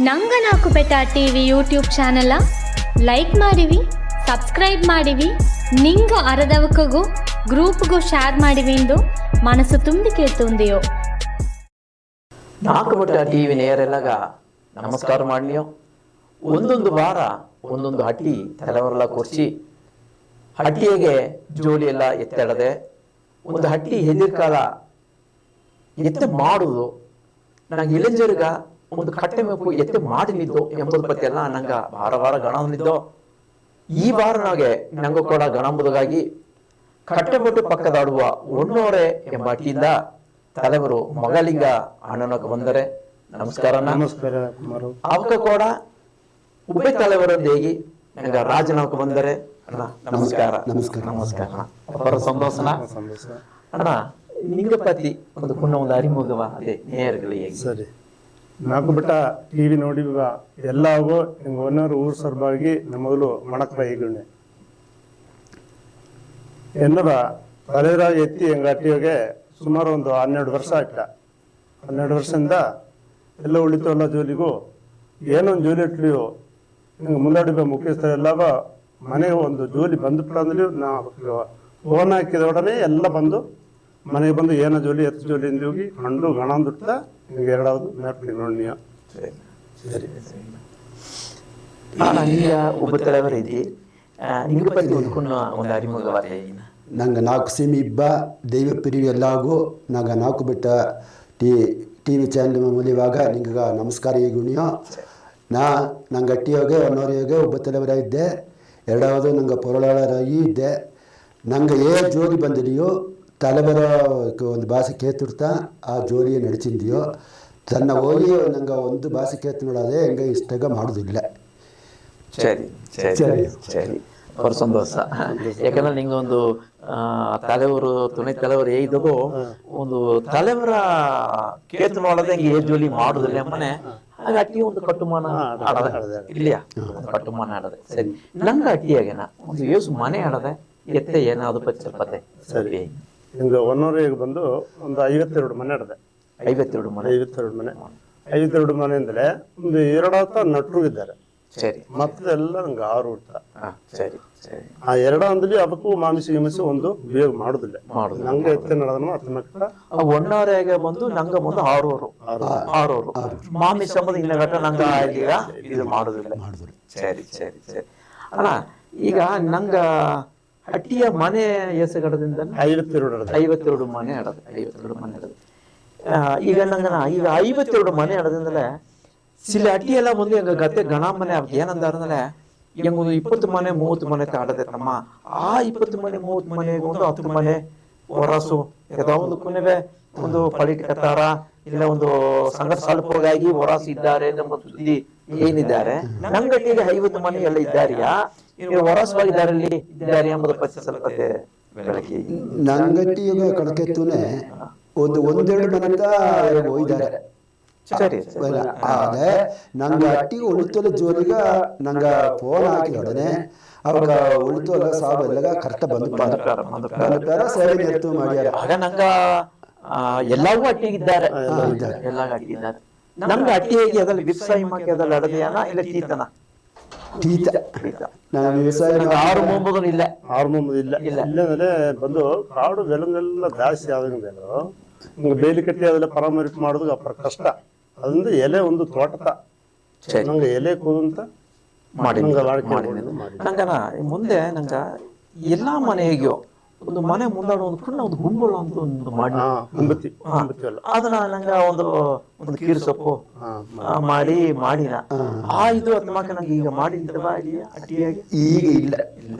ನಂಗ ನಾಕು ಬೆಟ TV YouTube channel like ಮಾಡಿವಿ, ಸಬ್ಸ್ಕ್ರೈಬ್ ಮಾಡಿವಿ, ನಿಂಗ ಅರದವಕಗೂ ಗ್ರೂಪ್ಗೂ ಶೇರ್ ಮಾಡಿವಿ ಎಂದು ಮನಸ್ಸು ತುಂಬಿ ಕೇಳ್ತುಂದಿಯೋ. ನಾಲ್ಕು ಬೆಟ್ಟ ಟಿವಿ ನೇರೆಲ್ಲಗ ನಮಸ್ಕಾರ ಮಾಡಿಯೋ. ಒಂದೊಂದು ವಾರ ಒಂದೊಂದು ಹಟ್ಟಿ ತಲೆವರೆಲ್ಲ ಕೊರ್ಸಿ ಹಟ್ಟಿಗೆ ಜೋಲಿ ಎಲ್ಲ ಎತ್ತಡದೆ ಒಂದು ಹಟ್ಟಿ ಹೆದಿರ್ಕಾಲ ಎತ್ತೆ ಮಾಡುವುದು ನಂಗೆ ಇಳಂಜರ್ಗ ಒಂದು ಕಟ್ಟೆ ಮೇಪು ಎತ್ತೆ ಮಾಡಿನಿದ್ದು ಎಂಬುದು ಪತಿ ಎಲ್ಲ ನಂಗೆ ವಾರ ಗಣನಿದ್ದೋ. ಈ ವಾರ ನಂಗೆ ಕೂಡ ಗಣಂಬುದಾಗಿ ಕಟ್ಟೆಬಟ್ಟು ಪಕ್ಕದಾಡುವ ಒಣ್ಣೋರೆ ಎಂಬ ಹಟ್ಟಿಯಿಂದ ತಲೆವರು ಮಗಳಿಂಗ ಅಣ್ಣನಕ್ಕೆ ಬಂದರೆ ನಮಸ್ಕಾರ. ನಮಸ್ಕಾರ. ಅವಕ ಕೂಡ ಉಬ್ಬೆ ತಲೆವರದ್ದೇಗಿ ನಂಗೆ ರಾಜನಕ್ಕೆ ಬಂದರೆ ಅಣ್ಣ ನಮಸ್ಕಾರ. ನಮಸ್ಕಾರ ಅವರ ಸಂತೋಷನ ಅಣ್ಣ. ನಿಂಗ ಪತಿ ಒಂದು ಪುಣ್ಯ ಒಂದು ಅರಿಮುಗವ ಅದೇ ನೇರಗಳಿಗೆ ಸರಿ. ನಾಲ್ಕು ಬೆಟ್ಟ ಟಿವಿ ನೋಡಿ ಎಲ್ಲವೂ ಹಿಂಗೆ ಒನ್ನೂರು ಊರು ಸರ್ಬಾಗಿ ನಮಗಲು ಮಣಕ್ ಬೈಗುಣ್ಣೆ ಎನ್ನದ ತಲೆರ ಎತ್ತಿ ಹೆಂಗ ಅಟ್ಟಿಗೆ ಸುಮಾರು ಒಂದು 12 ವರ್ಷ ಆಯ್ತ. 12 ವರ್ಷದಿಂದ ಎಲ್ಲ ಉಳಿತು ಎಲ್ಲ ಜೋಲಿಗೂ ಏನೊಂದು ಜೋಲಿ ಇಟ್ಲಿಯೋ ಹಿಂಗೆ ಮುಂದಾಡಿದ ಮುಖ್ಯಸ್ಥರೆಲ್ಲವ ಮನೆಗೆ ಒಂದು ಜೋಲಿ ಬಂದುಬಿಟ್ಟ ಅಂದ್ರೆ ನಾವು ಫೋನ್ ಹಾಕಿದೊಡನೆ ಎಲ್ಲ ಬಂದು ಮನೆಗೆ ಬಂದು ಏನೋ ಜೋಲಿ ಎತ್ತು ಜೋಲಿ ಎಂದು ಹೋಗಿ ಕಂಡು ಗಣಂದುಟ್ಟ ಹಿಂಗೆ ಎರಡಾவது ಮ್ಯಾಪ್ ನೋಡಿ. ಸರಿ ಈಗ ಒಬ್ಬ ತಲೆವರ ಇದ್ದಿ ನಿಂಗ ಪತಿ ಒಂದು ಅರಿಮುಗವಾದ ನಂಗೆ 4 ಸಿಮಿ ಇಬ್ಬ ದೈವ ಪಿರಿವಿ ಎಲ್ಲಾಗೂ ನಂಗೆ 4 ಬೆಟ್ಟ ಟಿವಿ ಚಾನಲ್ ಮೂಲವಾಗ ನಿಂಗೆ ನಮಸ್ಕಾರ ಈಗುಣಿಯೋ. ನಂಗೆ ಅಟ್ಟಿಯೋಗೆ ಒನ್ನೋರಿಯೋಗೆ ಒಬ್ಬ ತಲೆವರ ಇದ್ದೆ. ಎರಡಾவது ನಂಗೆ ಪೊರಳಾಳರಾಗಿ ಇದ್ದೆ. ನಂಗೆ ಜೋಲಿ ಬಂದಿದೆಯೋ ತಲೆಬರ ಒಂದು ಭಾಷೆ ಕೇತಿರ್ತಾ ಆ ಜೋಲಿಯ ನಡಿಸಿದೆಯೋ ತನ್ನ ಹೋಗಿ ನಂಗೆ ಒಂದು ಭಾಷೆ ಕೇತು ನೋಡೋದೆ ಹೆಂಗೆ ಇಷ್ಟಾಗ ಮಾಡೋದಿಲ್ಲ. ಸರಿ ಸರಿ ಸರಿ ಅವ್ರ ಸಂತೋಷ. ಯಾಕಂದ್ರೆ ನಿಂಗೆ ಒಂದು ತಲೆವರು ತುಣಿ ತಲೆವರು ಇದ್ದದು ಒಂದು ತಲೆವರ ಕೇತು ನೋಡದೆ ಹಿಂಗೆ ಜೋಲಿ ಮಾಡುದಿಲ್ಲ ಎಂಬನೆ ಹಾಗೆ ಅಟ್ಟಿ ಒಂದು ಕಟ್ಟುಮಾನ ಆಡದೆ ಇಲ್ಲಿಯಾ ಕಟ್ಟುಮಾನ ಆಡದೆ. ಸರಿ ನಂಗೆ ಅಟ್ಟಿಯಾಗೇನ ಒಂದು ಏಸು ಮನೆ ಆಡದೆ ಎತ್ತೆ ಏನಾದ್ರು ಪಚ್ಚಲ್ಪತ್ತೆ. ಸರಿ ಹಿಂಗೆ ಒನ್ನೂರಿಗೆ ಬಂದು ಒಂದು 52 ಮನೆ ಆಡದೆ. 52 ಮನೆ 52 ಮನೆಯಿಂದಲೇ ಒಂದು 2 ನಟರು ಇದ್ದಾರೆ. ಸರಿ ಮತ್ತೆಲ್ಲ ನಂಗೆ 6 ಊಟ. ಸರಿ ಸರಿ ಆ 2 ಅಂದಲ್ಲಿ ಅದಕ್ಕೂ ಮಾಮಿಸಿ ಒಂದು ಬೇಗ ಮಾಡುದಿಲ್ಲ. ನಂಗೆ ಎತ್ತೆ ನಡೆದನು ಹತ್ತನಕ್ಕ ಒಣ್ಣಾರೆಗೆ ಬಂದು ನಂಗೆ ಬಂದು 6 ಮಾಮಿ ಸಂಬಂಧ ಇನ್ನ ಗಟ್ಟ ನಂಗೆ ಈಗ ಇದು ಮಾಡುದಿಲ್ಲ. ಸರಿ ಸರಿ ಸರಿ ಅಣ್ಣ. ಈಗ ನಂಗ ಹಟ್ಟಿಯ ಮನೆ ಎಸಗಡದಿಂದ 52 ಮನೆ ಆಡೋದು. 52 ಮನೆ ಆಡೋದು. ಈಗ ನಂಗ ಈಗ 52 ಮನೆ ಆಡೋದ್ರಿಂದಲೇ ಸಿಲೆ ಅಟ್ಟಿ ಎಲ್ಲ ಬಂದು ಹೆಂಗ ಗತ್ತೆ ಗಣ ಮನೆ ಅವ್ರಿಗೆ ಏನಂದಾರಂದ್ರೆ ಹೆಂಗೊಂದು 20 ಮನೆ 30 ಮನೆ ಆಡದೆ ತಮ್ಮ. ಆ 20 ಮನೆ 30 ಮನೆ ಒಂದು 10 ಮನೆ ಹೊರಸು ಯಾವುದೋ ಒಂದು ಕುನೆವೆ ಒಂದು ಪಳಿಕತ್ತಾರ ಇಲ್ಲ ಒಂದು ಸಂಘಟ ಸ್ವಲ್ಪವಾಗಿ ಹೊರಸು ಇದ್ದಾರೆ ನಮ್ಮ ಸುದ್ದಿ ಏನಿದ್ದಾರೆ. ನಂಗಟ್ಟಿಗೆ 50 ಮನೆ ಎಲ್ಲ ಇದ್ದಾರಿಯಾ ಹೊರಸವಾಗಿದ್ದಾರೆ ಅಲ್ಲಿ ಇದ್ದಾರೆ ಎಂಬುದು ಪಚ್ಚ ಸ್ವಲ್ಪ ಬೆಳಕಿ ನಂಗಟ್ಟಿಗೆ ಕಡಕೆತ್ತೂನೆ ಒಂದೆರಡು ಮನೆಯಿಂದ ಹೋಗಿದ್ದಾರೆ. ಸರಿ ಆದ್ರೆ ನಂಗೆ ಅಟ್ಟಿಗೆ ಉಳಿತೋಲೆ ಜೋಲಿಗ ನಂಗೆ ಫೋನ್ ಹಾಕಿದೊಡನೆ ಅವಾಗ ಉಳಿತೋಲ ಸಾಬು ಎಲ್ಲ ಕರೆಕ್ಟ್ ಬಂದು ಸೇವೆ ಎತ್ತು ಮಾಡ್ಯಾರ. ಆಗ ನಂಗ ಎಲ್ಲವೂ ಅಟ್ಟಿಗಿದ್ದಾರೆ. ಎಲ್ಲ ಅಟ್ಟಿಗಿದ್ದಾರೆ. ನಮ್ಗೆ ಅಟ್ಟಿ ಹೇಗೆ ಅದ್ರಲ್ಲಿ ವ್ಯವಸಾಯ ಮಾಡಿ ಅದ್ರಲ್ಲಿ ಅಡದೆಯಾನ ಇಲ್ಲ ತೀತನ ಟೀತ ನಾನು ವ್ಯವಸಾಯ 6 ಮುಂಬುದು ಇಲ್ಲ. 6 ಮುಂಬುದು ಇಲ್ಲ. ಇಲ್ಲಂದ್ರೆ ಬಂದು ಕಾಡು ಬೆಲಂಗೆಲ್ಲ ಜಾಸ್ತಿ ಆದಂಗೆ ಹಿಂಗೆ ಬೇಲಿ ಕಟ್ಟಿ ಅದೆಲ್ಲ ಪರಾಮರಿಕೆ ಮಾಡೋದು ಅಪ್ಪರ ಕಷ್ಟ. ಅದರಿಂದ ಎಲೆ ಒಂದು ತೋಟದ ನಂಗೆ ಎಲೆ ಕೂದಂತ ಮಾಡಿ ನಂಗನ ಮುಂದೆ ನಂಗ ಎಲ್ಲಾ ಮನೆಗೂ ಒಂದು ಮನೆ ಮುಂದಾಡ ಒಂದು ಪುಣ್ಣ ಒಂದು ಗುಂಬಳು ಅಂತ ಒಂದು ಮಾಡಿ ಅದನ್ನ ನಂಗ ಒಂದು ಕೀರು ಸೊಪ್ಪು ಮಾಡಿನ ಇದು ಅದ್ಮಾಕ ನಂಗೆ ಈಗ ಮಾಡಿದ್ದವ ಅಟ್ಟಿಯಾಗಿ ಈಗ ಇಲ್ಲ.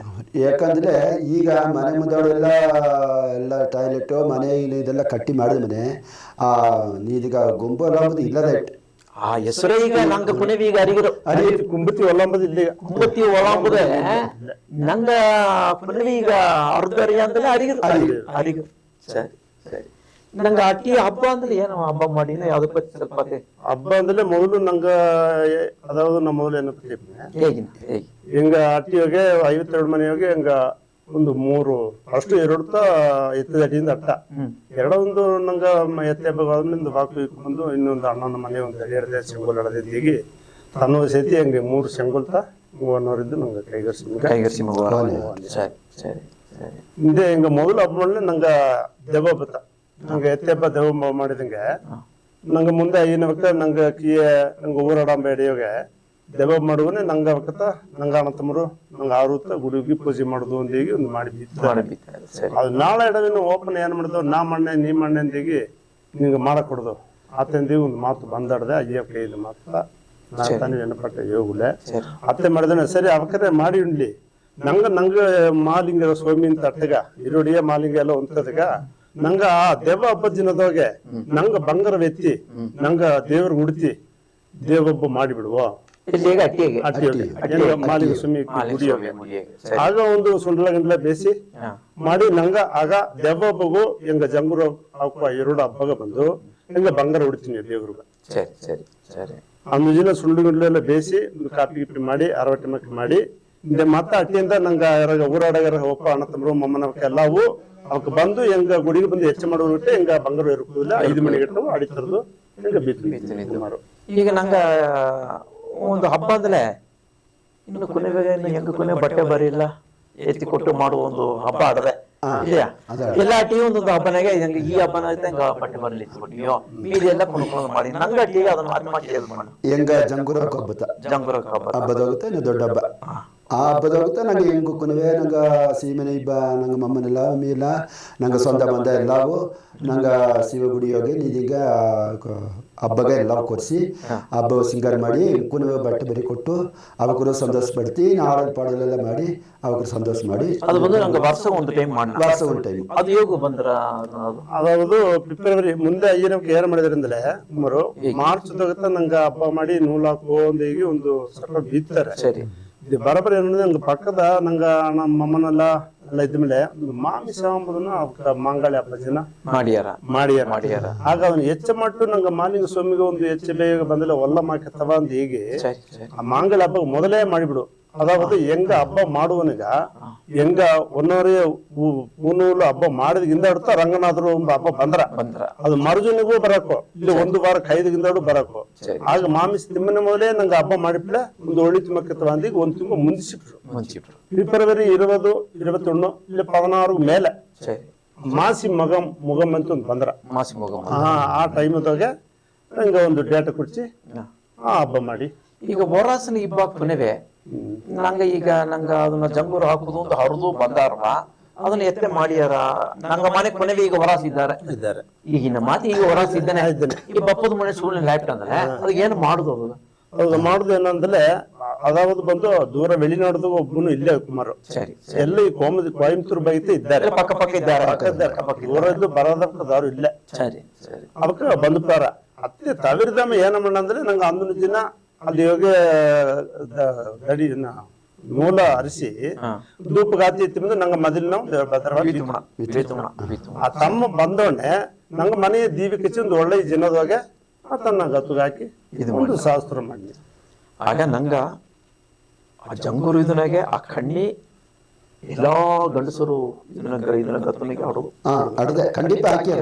ಯಾಕಂದ್ರೆ ಈಗ ಮನೆ ಮುಂದಾಡೆಲ್ಲ ಎಲ್ಲ ಟಾಯ್ಲೆಟ್ ಮನೆ ಇದೆಲ್ಲ ಕಟ್ಟಿ ಮಾಡಿದ ಮನೆ ನೀದೀಗ ಗುಂಬಲ್ ಅಂಬುದು ಇಲ್ಲದ ಆ ಹೆಸರೇ ಈಗ ನಂಗೆ ಪುಣೆ ಈಗ ಕುಂಬತಿ ಒಳಂಬುದು ಇಲ್ಲಿ ಕುಂಬತಿ ಒಳಂಬುದೇ ನಂಗ ಪುಣೆ ಈಗ ಅರ್ಧರಿ ಅಂತಲೇ ಅರಿಗ. ಸರಿ ಸರಿ ನಂಗೆ ಅಟ್ಟಿ ಹಬ್ಬ ಅಂದ್ರೆ ಏನು ಹಬ್ಬ ಮಾಡಿನ ಯಾವ್ದು ಪಚ್ಚ ಸ್ವಲ್ಪ ಹಬ್ಬ ಅಂದ್ರೆ ಮೊದಲು ನಂಗ ಅದಾவது ನಮ್ಮ ಮೊದಲು ಏನಪ್ಪ ಹೇಗಿನ ಹಿಂಗ ಅಟ್ಟಿಯೋಗೆ 52 ಮನೆಯೋಗೆ ಹಿಂಗ ಒಂದು 3 ಫಸ್ಟ್ 2 ಎತ್ತದ ಅಟ್ಟಿಯಿಂದ ಅಟ್ಟ ಎರಡೊಂದು ನಂಗ ಎತ್ತೆ ಹಬ್ಬ ಬಾಕು ಬಂದು ಇನ್ನೊಂದು ಅಣ್ಣನ ಮನೆ ಒಂದು 2 ಸಿಂಗೋಲ್ ಎಡದಿದ್ದೀಗಿ ತನ್ನ ಸತಿ ಹಂಗೆ 3 ಶಂಗುಲ್ತ ಮೂವನ್ನೋರಿದ್ದು ನಂಗೆ ಕೈಗರ್ಸಿ ಮಗು ಸರಿ ಸರಿ ಸರಿ ಹಿಂದೆ ಹಿಂಗೆ ಮೊದಲು ಹಬ್ಬ ಮಾಡಲಿ ನಂಗೆ ದೆವ್ವ ಬತ್ತ ನಂಗೆ ಎತ್ತೆ ಹಬ್ಬ ದೆವ್ವ ಮಾಡಿದಂಗೆ ನಂಗೆ ಮುಂದೆ ಏನಬೇಕ ನಂಗೆ ಕಿಯೆ ನಂಗೆ ಊರಾಡಂಬ ಹಿಡಿಯೋಗೆ ದೆವ್ವ ಮಾಡುವನೆ ನಂಗೆ ಅವಕತ್ತ ನಂಗೆ ಅಣ್ಣ ತಮ್ಮರು ನಂಗೆ ಆರುತ್ತ ಗುಡಿಗೆ ಪೂಜೆ ಮಾಡೋದು ಅಂದೀಗಿ ಒಂದು ಮಾಡಿದ್ದು ಅದು ನಾಳೆ ಇಡವಿನ ಓಪನ್ ಏನು ಮಾಡಿದವು ನಾ ಮಣ್ಣೆ ನೀ ಮಣ್ಣೆ ಅಂದೀಗಿ ನಿಂಗೆ ಮಾಡಕ್ ಕೊಡ್ದು ಆತಂದೀಗಿ ಒಂದು ಮಾತು ಬಂದಾಡ್ದೆ ಅಯ್ಯ ಕೈದು ಮಾತು ನಾ ತಾನೇ ನೆನಪಟ್ಟ ಯೋಗುಲೆ ಅತ್ತೆ ಮಾಡಿದ್ರೆ ಸರಿ ಅವಕರೆ ಮಾಡಿ ಉಂಡ್ಲಿ ನಂಗೆ ಮಾಲಿಂಗ ಸ್ವಾಮಿ ಅಂತ ಅಟ್ಟಗ ಈರುಡಿಯ ಮಾಲಿಂಗ ಎಲ್ಲ ಹೊಂತದಗ ನಂಗ ಆ ದೆವ್ವ ಹಬ್ಬದ ದಿನದೋಗೆ ನಂಗ ಬಂಗಾರ ಎತ್ತಿ ನಂಗ ದೇವ್ರ ಉಡ್ತಿ ದೇವೊಬ್ಬ ಮಾಡಿಬಿಡುವ ಮಾಲಿಂಗ ಸ್ವಾಮಿ ಗುಡಿಯೋಗೆ ಆಗ ಒಂದು ಸುಂಡ್ಲ ಗಂಡ್ಲ ಬೇಸಿ ಮಾಡಿ ನಂಗ ಆಗ ದೆವ್ವ ಹಬ್ಬಗೂ ಹೆಂಗ ಜಂಗುರ ಹಾಕುವ 2 ಹಬ್ಬಗ ಬಂದು ಹೆಂಗ ಬಂಗಾರ ಉಡ್ತೀನಿ ದೇವ್ರಿಗೆ ಅಂದು ದಿನ ಸುಳ್ಳು ಗಂಡ್ಲೆಲ್ಲ ಬೇಸಿ ಕಾಪಿ ಗಿಪಿ ಮಾಡಿ ಅರವಟ್ಟೆ ಮಕ್ಕಳು ಮಾಡಿ ಮತ್ತ ಅಟ್ಟಿಯಿಂದ ನಂಗ ಊರಾಡಗಾರ ಒಪ್ಪ ಅಣ್ಣ ತಮ್ಮರು ಮೊಮ್ಮನವಕ್ಕೆ ಎಲ್ಲವೂ ಅವಕ್ಕೆ ಬಂದು ಹೆಂಗ ಗುಡಿಗೆ ಬಂದು ಹೆಚ್ಚು ಮಾಡುವಂತೆ ಹೆಂಗ ಬಂಗಾರ ಇರುವುದಿಲ್ಲ 5 ಮಣಿ ಗಂಟೆ ಅಡಿತರದು ಹೆಂಗ ಬಿತ್ತು ಸುಮಾರು ಈಗ ನಂಗ ಒಂದು ಹಬ್ಬ ಅಂದ್ರೆ ಇನ್ನು ಕೊನೆ ಬಟ್ಟೆ ಬರಿಲ್ಲ ಎತ್ತಿ ಕೊಟ್ಟು ಮಾಡುವ ಒಂದು ಹಬ್ಬ ಆಡದೆ ಇದೆಯಾ ಎಲ್ಲ ಟೀ ಒಂದೊಂದು ಹಬ್ಬನಾಗೆ ಈ ಹಬ್ಬನ ಹಂಗ ಬಟ್ಟೆ ಬರಲಿ ಕೊಟ್ಟಿಯೋ ಮೀಡಿ ಎಲ್ಲ ಕುಣ್ಕೊಂಡು ಮಾಡಿ ನಂಗ ಟೀ ಅದನ್ನ ಮಾಡಿ ಹೆಂಗ ಜಂಗುರ ಹಬ್ಬದಾಗುತ್ತೆ ದೊಡ್ಡ ಹಬ್ಬ ಆ ಹಬ್ಬದಾಗುತ್ತೆ ನಂಗೆ ಹೆಂಗು ಕುನವೆ ನಂಗೆ ಸೀಮೆನೆ ಇಬ್ಬ ನಂಗೆ ಮಮ್ಮನೆಲ್ಲ ಮೀಲ ನಂಗೆ ಸ್ವಂತ ಬಂದ ಎಲ್ಲವೂ ನಂಗೆ ಶಿವ ಗುಡಿ ಹೋಗಿ ನೀದೀಗ ಹಬ್ಬಗ ಎಲ್ಲ ಕೊಡಿಸಿ ಹಬ್ಬ ಸಿಂಗಾರ ಮಾಡಿ ಕುನವೆ ಬಟ್ಟೆ ಬರಿ ಕೊಟ್ಟು ಅವಕ್ಕೂ ಸಂತೋಷ ಪಡ್ತಿ ಹಾಡಲ್ ಪಾಡಲೆಲ್ಲ ಮಾಡಿ ಅವಕ್ಕೂ ಸಂತೋಷ ಮಾಡಿ ಅದು ಬಂದು ನಂಗೆ ವರ್ಷ ಒಂದು ಟೈಮ್ ಅದು ಯೋಗ ಬಂದ್ರ ಅದಾವುದು ಫೆಬ್ರವರಿ ಮುಂದೆ ಅಯ್ಯನಕ್ಕೆ ಏನ್ ಮಾಡಿದ್ರಿಂದಲೇ ಸುಮಾರು ಮಾರ್ಚ್ ತಗತ್ತ ನಂಗೆ ಹಬ್ಬ ಮಾಡಿ ನೂಲಾಕು ಒಂದು ಸ್ವಲ್ಪ ಬಿತ್ತಾರೆ ಸರಿ ಇದು ಬರಬರಿ ಏನಂದ್ರೆ ನಂಗೆ ಪಕ್ಕದ ನಂಗೆ ನಮ್ಮ ಅಮ್ಮನೆಲ್ಲ ಎಲ್ಲ ಇದ್ಮೇಲೆ ಮಾಮಿಸ ಅಂಬುದನ್ನ ಮಂಗಾಳಿ ಹಬ್ಬ ಜನ ಮಾಡ್ಯಾರ ಆಗ ಅವನು ಹೆಚ್ಚ ಮಟ್ಟು ನಂಗೆ ಮಾಲಿಂಗ ಸ್ವಾಮಿಗೆ ಒಂದು ಹೆಚ್ಚು ಬೇಗ ಬಂದಿಲ್ಲ ಒಲ್ಲ ಮಾಕೆತ್ತವ ಅಂತ ಹೀಗೆ ಆ ಮಂಗಾಳಿ ಹಬ್ಬ ಮೊದಲೇ ಮಾಡಿಬಿಡು ಅದಾವತ್ತು ಹೆಂಗ ಹಬ್ಬ ಮಾಡುವನಿಗ ಹೆಂಗ ಒನ್ನೋರೇ ಪೂನೂಲು ಹಬ್ಬ ಮಾಡಿದ್ಗಿಂದ ಹಿಡ್ತಾ ರಂಗನಾಥರು ಹಬ್ಬ ಬಂದ್ರ ಅದು ಮರುಜನಿಗೂ ಬರಕು ಇಲ್ಲಿ 1 ವಾರ 5 ಗಿಂದ ಬರಕು ಆಗ ಮಾಮಿಸ್ ತಿಮ್ಮನ ಮೊದಲೇ ನಂಗೆ ಹಬ್ಬ ಮಾಡಿಬಿಟ್ಲೆ ಒಂದು ಒಳ್ಳಿತು ಮಕ್ಕತ್ತವ ಅಂದಿ 1 ತಿಂಗಳು ಮುಂದಿಸಿಬಿಟ್ರು ಫೆಬ್ರವರಿ 20, 21 ಇಲ್ಲಿ 16 ಮೇಲೆ ಮಾಸಿ ಮುಗಮ್ ಅಂತ ಒಂದು ಬಂದ್ರ ಆ ಟೈಮ್ದಾಗ ನಂಗೆ ಒಂದು ಡೇಟ್ ಕೊಡ್ಸಿ ಆ ಹಬ್ಬ ಮಾಡಿ ಈಗ ಬೋರಾಸನ ಹಬ್ಬ ಕೊನೆವೆ ನಂಗ ಅದನ್ನ ಜಂಗೂರು ಹಾಕುದು ಒಂದು ಹರಿದು ಬಂದಾರ ಅದನ್ನ ಎತ್ತೆ ಮಾಡ್ಯಾರ ನಂಗ ಮನೆ ಕೊನೆಗೆ ಈಗ ಹೊರಾಸಿದ್ದಾರೆ ಈಗಿನ ಮಾತಿ ಈಗ ಹೊರಾಸಿದ್ದಾನೆ ಈ ಬಪ್ಪದ ಮನೆ ಸುಳ್ಳು ಲ್ಯಾಪ್ಟ್ ಅಂದ್ರೆ ಅದು ಏನು ಮಾಡುದು ಅದು ಮಾಡುದು ಏನಂದ್ರೆ ಅದಾவது ಬಂದು ದೂರ வெளிநாடு ಒಬ್ಬನು ಇಲ್ಲೇ ಕುಮಾರ್ ಎಲ್ಲ ಈ ಕೊಯಂಬತ್ತೂರು ಬೈತೆ ಇದ್ದಾರೆ ಪಕ್ಕ ಇದ್ದಾರೆ ದೂರದ್ದು ಬರೋದಕ್ಕದಾರು ಇಲ್ಲ ಅದಕ್ಕೆ ಬಂದುಪಾರ ಅತ್ತೆ ತವಿರದಮ್ಮ ಏನ ಮಾಡಂದ್ರೆ ನಂಗೆ ಅಂದಿನ ದಿನ ಅಲ್ಲಿ ಹೋಗಿ ಗಡಿ ಮೂಲ ಅರಿಸಿ ಧೂಪಗಾತಿ ತಿಂದು ನಂಗೆ ಮೊದಲು ನಾವು ಆ ತಮ್ಮ ಬಂದವಣೆ ನಂಗೆ ಮನೆಯ ದೀವಿ ಕಚ್ಚಿ ಒಂದು ಒಳ್ಳೆ ಜನದೋಗೆ ಆತನ ಗತ್ತುಗೆ ಹಾಕಿ ಒಂದು ಶಾಸ್ತ್ರ ಮಾಡಿ ಆಗ ನಂಗ ಆ ಜಂಗೂರು ಇದನಾಗೆ ಆ ಕಣ್ಣಿ ಎಲ್ಲಾ ಗಂಡಸರು ಇದನ್ನ ಗತ್ತನಿಗೆ ಆಡೋದು ಖಂಡಿತ ಹಾಕಿ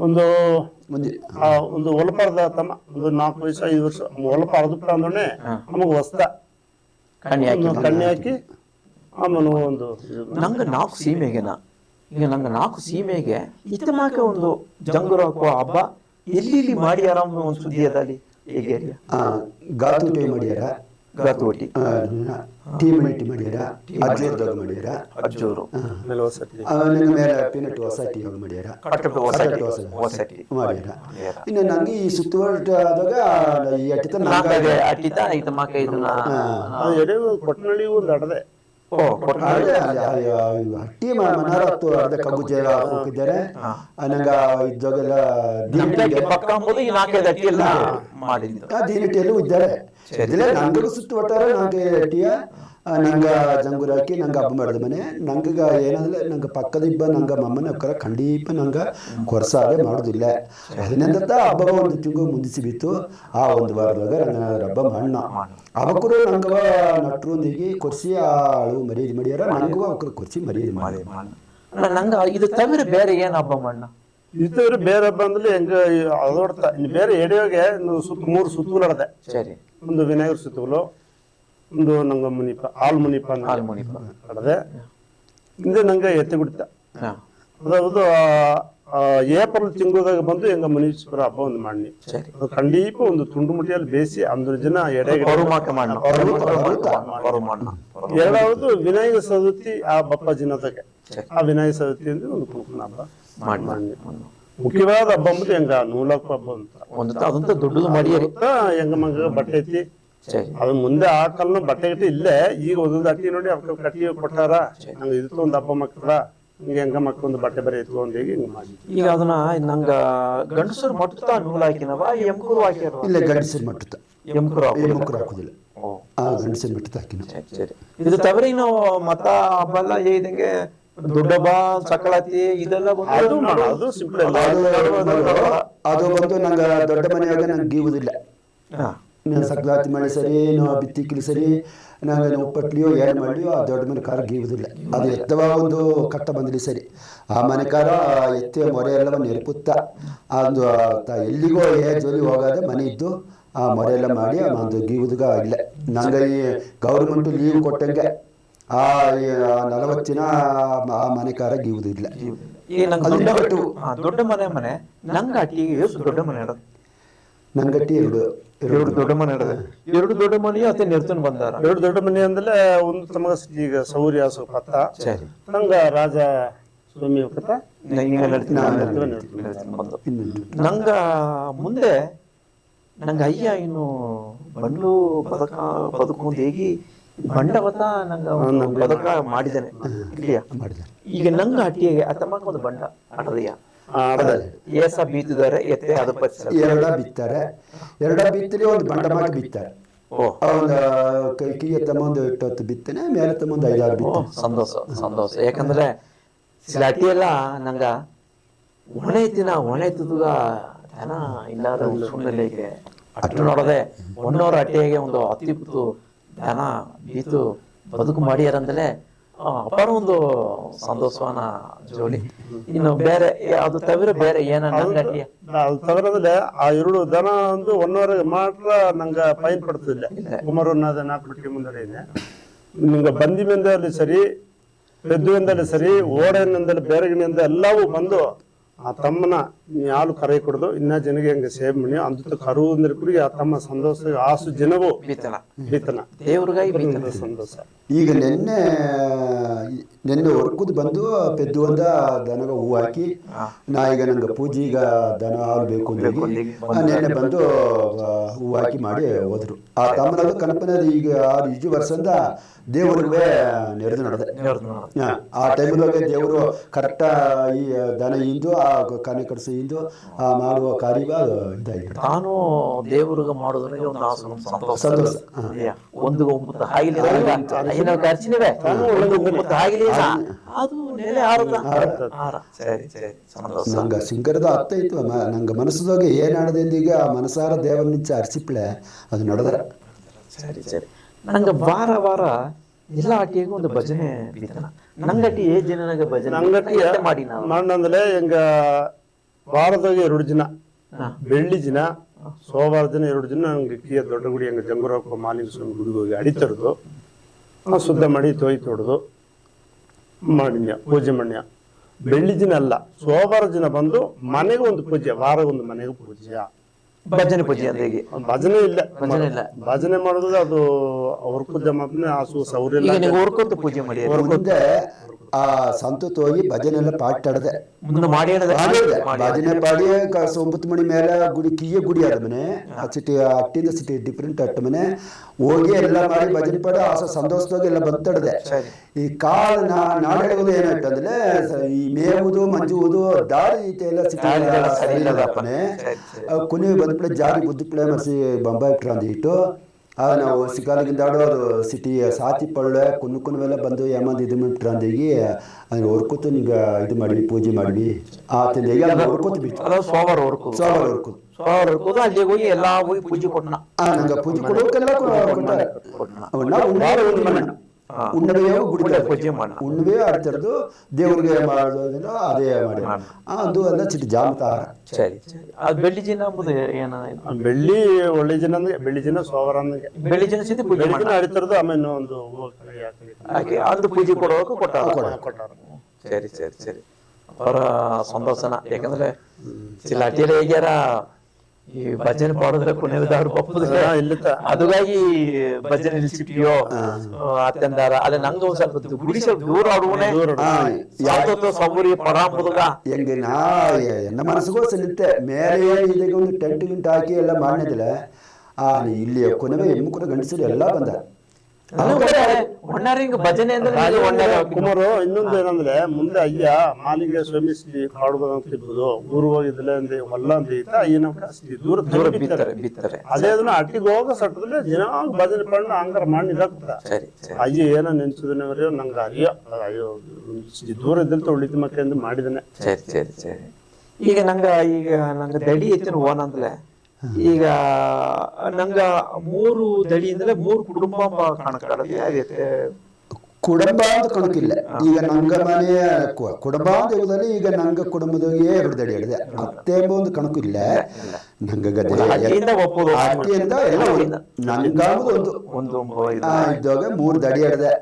ಒಂದು ಒಲಪಾರದ ತಮ್ಮ ಒಂದು 4 ವರ್ಷ 5 ವರ್ಷ ಒಲಪ ಅರ್ದಪ್ಪ ಅಂದೋಣೆ ನಮಗ್ ಹೊಸ್ತ ಕಣ್ಣಿ ಹಾಕಿ ಆಮೇಲೆ ಒಂದು ನಂಗೆ 4 ಸೀಮೆಗೆನ ಈಗ ನಂಗೆ 4 ಸೀಮೆಗೆ ಇತ್ತಮಾಕೆ ಒಂದು ಜಂಗೂರು ಹಾಕುವ ಹಬ್ಬ ಎಲ್ಲಿ ಮಾಡ್ಯಾರ ಒಂದು ಸುದ್ದಿ ಅದ ಅಲ್ಲಿ ಹೇಗೆ ಗಾತುಟಿ ಮಾಡ್ಯಾರ ಗಾತುಟಿ ಟೀ ಮಾಡ್ಯಾರ ಅಜ್ಜೂರ್ದಾಗ ಮಾಡ್ಯಾರ ಅಜ್ಜೂರು ಮೇಲೆ ಪಿನಟ್ ಹೊಸಟಿ ಹೋಗಿ ಮಾಡ್ಯಾರ ಮಾಡ್ಯಾರ ಇನ್ನು ನಂಗೆ ಈ ಸುತ್ತುವರೆದಾಗ ಈ ಅಟ್ಟಿತ ಕೊಟ್ಟನಳ್ಳಿ ಒಂದು ಅಡದೆ ಹಟ್ಟಿ ಮನಾರತ್ತು ಅರ್ಧ ಕಬ್ಬು ಜಯ ಹೋಗಿದ್ದಾರೆ ನಂಗ ಇದ್ದಾಗೆಲ್ಲ ದೀನಿಟ್ಟಿಯಲ್ಲೂ ಇದ್ದಾರೆ ನಂಗೆ ಸುತ್ತು ಒಟ್ಟಾರೆ ನಂಗೆ ಟಿಯ ನಂಗ ಜಂಗೂರು ಹಾಕಿ ನಂಗೆ ಹಬ್ಬ ಮಾಡಿದ ಮನೆ ನಂಗ ಏನಂದ್ರೆ ನಂಗೆ ಪಕ್ಕದ ಇಬ್ಬ ನಂಗೆ ಮಮ್ಮನ ಅಕ್ಕರ ಖಂಡಿಪ ನಂಗೆ ಕೊರಸಾಗೆ ಮಾಡೋದಿಲ್ಲ ಅದನ್ನೆಂದ ಹಬ್ಬ ಒಂದು ತಿಂಗಳು ಮುಂದಿಸಿ ಬಿತ್ತು ಆ ಒಂದು ವಾರದಾಗ ರಂಗನಾಥರ ಹಬ್ಬ ಮಣ್ಣ ಅವಕ್ಕೂ ನಂಗ ನಟ್ರೊಂದಿಗೆ ಕೊರ್ಸಿ ಆಳು ಮರ್ಯಾದೆ ಮಾಡ್ಯಾರ ನಂಗೂ ಅವಕ್ಕರು ಕೊರ್ಸಿ ಮರ್ಯಾದೆ ಮಾಡಿ ನಂಗ ಇದು ತವಿರ ಬೇರೆ ಏನ್ ಹಬ್ಬ ಮಣ್ಣ ಇದ್ದವ್ರು ಬೇರೆ ಹಬ್ಬ ಅಂದ್ರೆ ಹೆಂಗ ಅದೋಡ್ತಾ ಇನ್ನು ಬೇರೆ ಎಡೆಯೋಗೆ 3 ಸುತ್ತುಗಳು ನಡೆದೆ. ಸರಿ. ಒಂದು ವಿನಾಯಕರ ಸುತ್ತುಗಳು, ಒಂದು ನಂಗೆ ಮುನಿಪ ಹಾಲು ಮುನಿಪ ನಡೆದೆ. ಹಿಂದೆ ನಂಗೆ ಎತ್ತೆ ಬಿಡ್ತ ಅದಾವುದು ಏಪ್ರಿಲ್ ತಿಂಗಳದಾಗ ಬಂದು ಹೆಂಗ ಮುನೀಶ್ವರ ಹಬ್ಬ ಒಂದು ಮಾಡಿ ಅದು ಖಂಡೀಪ ಒಂದು ತುಂಡು ಮುಟ್ಟಿಯಲ್ಲಿ ಬೇಯಿಸಿ 100 ಜನ ಎಡೆಗೆ. ಎರಡಾவது ವಿನಾಯಕ ಚತುರ್ಥಿ ಆ ಬಪ್ಪಾಜಿನದಾಗೆ ಆ ವಿನಾಯಕ ಚತುರ್ಥಿ ಅಂದ್ರೆ ಒಂದು ಕುಂಕುಮ ಹಬ್ಬ ಮಾಡಿ. ಮುಖ್ಯವಾದ ಹಬ್ಬ ಅಂಬುದು ಹೆಂಗ ನೂಲಕ್ಕ ಹಬ್ಬ ಅಂತ ದೊಡ್ಡದು ಮಾಡಿ ಹೆಂಗ ಮಂಗ ಬಟ್ಟೆ ಐತಿ ಅದು ಮುಂದೆ ಆ ಕಾಲನ ಬಟ್ಟೆ ಗಟ್ಟಿ ಇಲ್ಲೇ. ಈಗ ಒಂದೊಂದು ಅಕ್ಕಿ ನೋಡಿ ಅವ್ರ ಕಟ್ಟಿ ಕೊಟ್ಟಾರ ನಂಗೆ ಇದಕ್ಕೆ ಒಂದು ಹಬ್ಬ ಮಕ್ಕಳ ಹಿಂಗೆ ಹೆಂಗ ಮಕ್ಕಳು ಒಂದು ಬಟ್ಟೆ ಬರೀ ಎತ್ಕೊಂಡು ಹಿಂಗೆ ಮಾಡಿ. ಈಗ ಅದನ್ನ ನಂಗ ಗಂಡಸರು ಮಟ್ಟುತ್ತಾ ನೂಲ್ ಹಾಕಿನವ ಎಮ್ಕೂರು ಹಾಕ್ಯಾರ? ಇಲ್ಲ, ಗಂಡಸರು ಮಟ್ಟುತ್ತ ಎಮ್ಕೂರು ಹಾಕುದಿಲ್ಲ. ಗಂಡಸರು ಮಟ್ಟುತ್ತ ಹಾಕಿನ. ಸರಿ. ಇದು ತವರಿ ನಾವು ಮತ ಹಬ್ಬ ಎಲ್ಲ ಇದಂಗೆ ದೊಡ್ಡ ಹಬ್ಬ ಸಕಳತಿ ಇದೆಲ್ಲ ಅದು ಸಿಂಪಲ್ ಅದು ಬಂದು ನಂಗೆ ದೊಡ್ಡ ಮನೆಯಾಗ ನಂಗೆ ಗೀವುದಿಲ್ಲ. ಸಕ್ಲಾತಿ ಮಾಡಿ ಸರಿ, ನಾವು ಬಿತ್ತಿಕ್ಲಿ ಸರಿ, ನಾವು ಉಪ್ಪಟ್ಲಿಯೋ ಏನು ಮಾಡಿಯೋ ಆ ದೊಡ್ಡ ಮನೆ ಕಾರ ಗೀವುದಿಲ್ಲ. ಅದು ಎತ್ತವ ಒಂದು ಕಟ್ಟ ಬಂದಿಲ್ಲ ಸರಿ, ಆ ಮನೆ ಕಾರ ಎತ್ತುವ ಮೊರೆ ಎಲ್ಲವನ್ನು ನೆರಪುತ್ತ ಅದು ಎಲ್ಲಿಗೋ ಜೋಲಿ ಹೋಗಾದೆ ಮನೆ ಇದ್ದು ಆ ಮೊರೆ ಎಲ್ಲ ಮಾಡಿ ಒಂದು ಗೀವುದಗ ಇಲ್ಲ. ನಂಗೆ ಈ ಗೌರ್ಮೆಂಟ್ ಲೀವ್ ಕೊಟ್ಟಂಗೆ ಆ 40 ದಿನ ಆ ಮನೆ ಕಾರ ಗೀವುದಿಲ್ಲ. ದೊಡ್ಡ ಮನೆ ನಂಗಟ್ಟಿಗೆ ಎಷ್ಟು ದೊಡ್ಡ ಮನೆ ಇರೋದು? ನಂಗಟ್ಟಿ ಎರಡು ದೊಡ್ಡ ಮನೆ ಇರೋದು. 2 ದೊಡ್ಡ ಮನೆ ಅತ್ತೆ ನೆರ್ತನ್ ಬಂದಾರ. 2 ದೊಡ್ಡ ಮನೆ ಅಂದ್ರೆ ಒಂದು ತಮಗ ಈಗ ಸೌರ್ಯ ಪತ್ತ ನಂಗ ರಾಜ ಸ್ವಾಮಿ ಹೋಗತ್ತ ನಂಗ ಮುಂದೆ ನಂಗ ಅಯ್ಯ ಇನ್ನು ಬಂಡ್ಲು ಬದುಕು ಹೇಗಿ ಬಂಡವತ ನಂಗ ಬದುಕ ಮಾಡಿದ್ದೇನೆ ಇಲ್ಲಿಯ. ಈಗ ನಂಗ ಹಟ್ಟಿಗೆ ಅತ್ತಮ್ಮಕ್ಕ ಒಂದು ಬಂಡ ಆಟದಯ್ಯ ಏಸ ಬೀತಿದ್ದಾರೆ ಎತ್ತೆ ಅದು ಎರಡ ಬಿತ್ತಾರೆ. ಬಿತ್ತಲಿ ಒಂದು ಬಂಡ ಮಾಡಿ ಬಿತ್ತಾರೆ. ಒಂದು ಕೈ ಎತ್ತಮ್ಮ ಒಂದು 8 ಬಿತ್ತನೆ, ಮೇಲೆ ತಮ್ಮ ಒಂದು 5-6 ಬಿತ್ತ. ಸಂತೋಷ. ಯಾಕಂದ್ರೆ ಸಿಲಾಟಿ ಎಲ್ಲ ನಂಗ ಒಣೆ ಎತ್ತುದುಗ ಜನ ಇಲ್ಲಾರ ಸುಣ್ಣಲಿಗೆ ಅಟ್ಟು ನೋಡದೆ ಒಣ್ಣವ್ರ ಅಟ್ಟಿಯಾಗೆ ಒಂದು 10 ಜನ ಬೀತು ಬದುಕು ಮಾಡ್ಯಾರಂದಲೇ ಅಪಾರ ಒಂದು ಸಂತೋಷವನ ಜೋಲಿ. ಇನ್ನು ಬೇರೆ ಅದು ತವಿರ ಬೇರೆ ಏನ ತವರದ್ರೆ ಆ 2 ದನ ಒಂದು 1 ಮಾತ್ರ ನಂಗ ಫೈನ್ ಪಡ್ತಿಲ್ಲ. ಕುಮಾರಣ್ಣದ 4 ಬಿಟ್ಟಿಗೆ ಮುಂದೆ ನಿಂಗ ಬಂದಿಮಿಂದಲ್ಲಿ ಸರಿ, ಪೆದ್ದುವಿಂದಲ್ಲಿ ಸರಿ, ಓಡನಿಂದಲ್ಲಿ ಬೇರೆಗಿನಿಂದ ಎಲ್ಲವೂ ಬಂದು ಆ ತಮ್ಮನ ಹಾಲು ಕರೆ ಕೊಡದು ಇನ್ನ ಜನಗೆ ಹಂಗೆ ಸೇವ್ ಮಾಡಿ ಅಂತ ಕರು ಅಂದ್ರೆ ಕುಡಿ ಆ ತಮ್ಮ ಸಂತೋಷ ಆಸು ಜನವು ಬೀತನ ದೇವ್ರಿಗಾಗಿ ಸಂತೋಷ. ಈಗ ನೆನ್ನೆ ಹೊರ್ಕುದು ಬಂದು ಪೆದ್ದು ಒಂದ ದನಗ ಹೂ ಹಾಕಿ ನಾ ಈಗ ನಂಗೆ ಪೂಜೆಗ ದನ ಹಾಲು ಬೇಕು ನೆನ್ನೆ ಬಂದು ಹೂ ಹಾಕಿ ಮಾಡಿ ಹೋದ್ರು. ಆ ತಮ್ಮನ ಕನಪನ ಈಗ 6 ವರ್ಷದಿಂದ ದೇವರಿಗೆ ನೆರೆದು ನಡೆದೆ. ಆ ಟೈಮಲ್ಲಿ ದೇವರು ಕರೆಕ್ಟ್ ಈ ದನ ಇಂದು ಆ ಕನೆ ಕಡಿಸಿ ಇಂದು ಆ ಮಾಡುವ ಕಾರ್ಯ ಇದಾಗಿ ತಾನು ದೇವರಿಗೆ ಮಾಡೋದ್ರಿಗೆ ಒಂದು ಸಂತೋಷ. ಒಂದು ನಂಗೆ ಸಿಂಗರದ ಅರ್ಥ ಇತ್ತು. ನಂಗೆ ಮನಸ್ಸದಾಗ ಏನಾಡದಿಂದ ಈಗ ಮನಸಾರ ದೇವರ ನಿಂಚ ಅರ್ಸಿಪ್ಲೆ ಅದು ನಡೆದ್ರ. ಸರಿ. ನಂಗೆ ವಾರ ಎಲ್ಲ ಅಟ್ಟಿಯಾಗ ಒಂದು ಭಜನೆ ನಂಗಟ್ಟಿ ಜನನಾಗ ಭಜನೆ ಮಾಡಿ ಮಾಡಂದ್ರೆ ಹೆಂಗ ವಾರದಾಗ 2 ದಿನ ಬೆಳ್ಳಿ ದಿನ, ಸೋಮವಾರ ದಿನ 2 ದಿನ ನಂಗೆ ದೊಡ್ಡ ಗುಡಿ ಹಂಗ ಜಂಗುರಪ್ಪ ಮಾಲಿಂಗಸ್ವಾಮಿ ಗುಡಿಗೆ ಹೋಗಿ ಅಡಿತರದು ಶುದ್ಧ ಮಾಡಿ ತೊಯ್ತೊಡ್ದು ಮಾಡಿನ್ಯ ಪೂಜೆ ಮಣ್ಯ. ಬೆಳ್ಳಿ ದಿನ ಅಲ್ಲ, ಸೋಮವಾರ ದಿನ ಬಂದು ಮನೆಗೆ ಒಂದು ಪೂಜೆ, ವಾರ ಒಂದು ಮನೆಗೆ ಪೂಜೆ, ಭಜನೆ ಪೂಜೆ. ಭಜನೆ ಇಲ್ಲ, ಭಜನೆ ಮಾಡೋದು ಅದು ಹೊರ್ಕುದ ಮಾತ್ರ ಆಸು ಸೌರ್ಯ ಪೂಜೆ ಮಾಡಿ ಮುಂದೆ ಆ ಸಂತತ್ ಹೋಗಿ ಭಜನೆ ಎಲ್ಲ ಪಾಟಾಡದೆ ಭಜನೆ ಪಾಡಿ 9 ಮಣಿ ಮೇಲೆ ಗುಡಿ ಕಿಯ ಗುಡಿ ಆದ ಮನೆ ಸಿಟಿ ಅಟ್ಟಿಂದ ಸಿಟಿ ಡಿಫ್ರೆಂಟ್ ಅಟ್ಟ ಮನೆ ಹೋಗಿ ಎಲ್ಲ ಮಾಡಿ ಭಜನೆ ಪಾಡಿ ಆಸ ಸಂತೋಷವಾಗಿ ಎಲ್ಲ ಬಂತಡದೆ. ಈ ಕಾಲ ನಾಡೋದು ಏನಾಯ್ತಂದ್ರೆ ಈ ಮೇವುದು ಮಂಜುವುದು ದಾರಿ ಎಲ್ಲ ಸಿಟಿಲ್ಲದಪ್ಪನೆ ಕುನಿ ಬಂದ್ಬಿಳೆ ಜಾರಿ ಬುದ್ಧಿಪ್ಳೆ ಮಸಿ ಬೊಂಬಾಯಿ ಇಟ್ರಂದು ಇಟ್ಟು ನಾವು ಸಿಗಾಲಿಗಿಂದ ಆಡೋದು ಸಿಟಿ ಸಾತಿ ಪಳ್ಳೆ ಕುನ್ನುವೆಲ್ಲ ಬಂದು ಏಮಂದು ಇದು ಬಿಟ್ರಂದಿಗಿ ಅದ್ರ ಹೊರ್ಕೂತು ನಿಂಗೆ ಇದು ಮಾಡಿ ಪೂಜೆ ಮಾಡಿ ಆತಂದ ಹೊರ್ಕೂತು ಬಿಟ್ಟು ಸೋಮವಾರ ಅಲ್ಲಿಗೆ ಹೋಗಿ ಎಲ್ಲ ಹೋಗಿ ಪೂಜೆ ಕೊಟ್ಟನ. ನಂಗೆ ಪೂಜೆ ಕೊಡೋಕೆಲ್ಲ ಹುಣ್ಣಿಮೆಯೂ ಗುಡಿ ಪೂಜೆ ಮಾಡ ಹುಣ್ಣಿಮೆ ಆಡ್ತಿರೋದು ದೇವ್ರಿಗೆ ಮಾಡೋದಿಲ್ಲ ಅದೇ ಮಾಡಿ ಅದು ಎಲ್ಲ ಚಿಕ್ಕ ಜಾಮತಾರ. ಸರಿ ಸರಿ. ಅದು ಬೆಳ್ಳಿ ಜಿನ ಅಂಬುದು ಏನ? ಬೆಳ್ಳಿ ಒಳ್ಳೆ ಜನ ಅಂದ್ರೆ ಬೆಳ್ಳಿ ಜನ ಸೋವರ ಅನ್ನಂಗೆ ಬೆಳ್ಳಿ ಜಿನ ಸತಿ ಪೂಜೆ ಬೆಳ್ಳಿ ಜನ ಆಡ್ತಿರೋದು. ಆಮೇಲೆ ಒಂದು ಹಾಗೆ ಅದು ಪೂಜೆ ಕೊಡೋಕೆ ಕೊಟ್ಟಾರ. ಕೊಟ್ಟಾರ. ಸರಿ ಸರಿ ಸರಿ. ಅವರ ಸಂತೋಷನ. ಯಾಕಂದ್ರೆ ಚಿಲಾಟಿಯಲ್ಲಿ ಹೇಗ್ಯಾರ ಈ ಭಜನೆ ಪಾಡಿದ್ರೆ ಕೊನೆಯದಾರು ಬಪ್ಪುದ್ರೆ ಅದುಗಾಗಿ ಭಜನೆ ನಿಲ್ಸಿಟ್ಟಿಯೋ ಅತ್ಯಂದಾರ ಅದ ನಂಗೆ ಒಂದ್ ಸ್ವಲ್ಪ ಗುಡಿ ಸ್ವಲ್ಪ ದೂರ ಆಡುವನೆ ಸೌರಿ ಪರಾಂಬುದುಗ ಹೆಂಗೆ ನಾ ಎನ್ನ ಮನಸ್ಸಿಗೋಸ್ಕರ ನಿಂತೆ ಮೇಲೆ ಇದಕ್ಕೆ ಒಂದು ಟೆಂಟ್ ಗಿಂಟ್ ಹಾಕಿ ಎಲ್ಲ ಮಾಡಿದಿಲ್ಲ. ಇಲ್ಲಿ ಕೊನೆಗೆ ಹೆಣ್ಣು ಕೂಡ ಗಂಡಸರು ಎಲ್ಲ ಬಂದ ಭಜನೆ ಕುಮಾರು. ಇನ್ನೊಂದು ಏನಂದ್ರೆ ಮುಂದೆ ಅಯ್ಯ ಮಾಲಿಂಗ ಶ್ರಮಿಸಿ ಕಾಡುದಂತಿರ್ಬೋದು ಊರು ಹೋಗಿದ್ದಿಲ್ಲ ಅಂದ್ರೆ ಹೊಲ್ಲ ಅಂತ ಐತ ಅಯ್ಯನ ದೂರ ದೂರ ಬಿತ್ತಾರೆ. ಅದೇ ಅದನ್ನ ಅಟ್ಟಿಗೆ ಹೋಗೋ ಸಟ್ಟದಲ್ಲಿ ದಿನ ಭಜನೆ ಪಣ್ಣ ಹಂಗಾರ ಮಾಡಿ ಅಯ್ಯ ಏನೋ ನೆನ್ಸಿದನವ್ರಿ ನಂಗೆ ಅಯ್ಯೋ ದೂರ ಇದ್ದಂತ ಉಳಿದ ಮಕ್ಕಳಿಂದ ಮಾಡಿದನೆ. ಸರಿ ಸರಿ ಸರಿ. ಈಗ ನಂಗ ದಡಿ ಎತ್ತಿನ ಓನ್ ಅಂದ್ಲೆ ಈಗ ನಂಗ 3 ದಡಿಯಿಂದಲೇ 3 ಕುಟುಂಬ ಕಾಣಕಾಡೈತೆ. ಕುಟುಂಬ ಅಂತ ಕಣಕಿಲ್ಲ. ಈಗ ನಂಗ ಮನೆಯ ಕುಟುಂಬ ಅಂತ ಹೇಳುದಲ್ಲಿ ಈಗ ನಂಗ ಕುಟುಂಬದಾಗೆ 2 ದಡಿ ಹೇಳಿದೆ. ಮತ್ತೆ ಒಂದು ಕಣಕು ಇಲ್ಲ. ನಂಗ ಅಟ್ಟಿಯಿಂದ ಎಲ್ಲ ನಂಗಾಗುದು ಒಂದು ಇದ್ದಾಗ 3 ದಡಿ ಹಿಡ್ದೆ.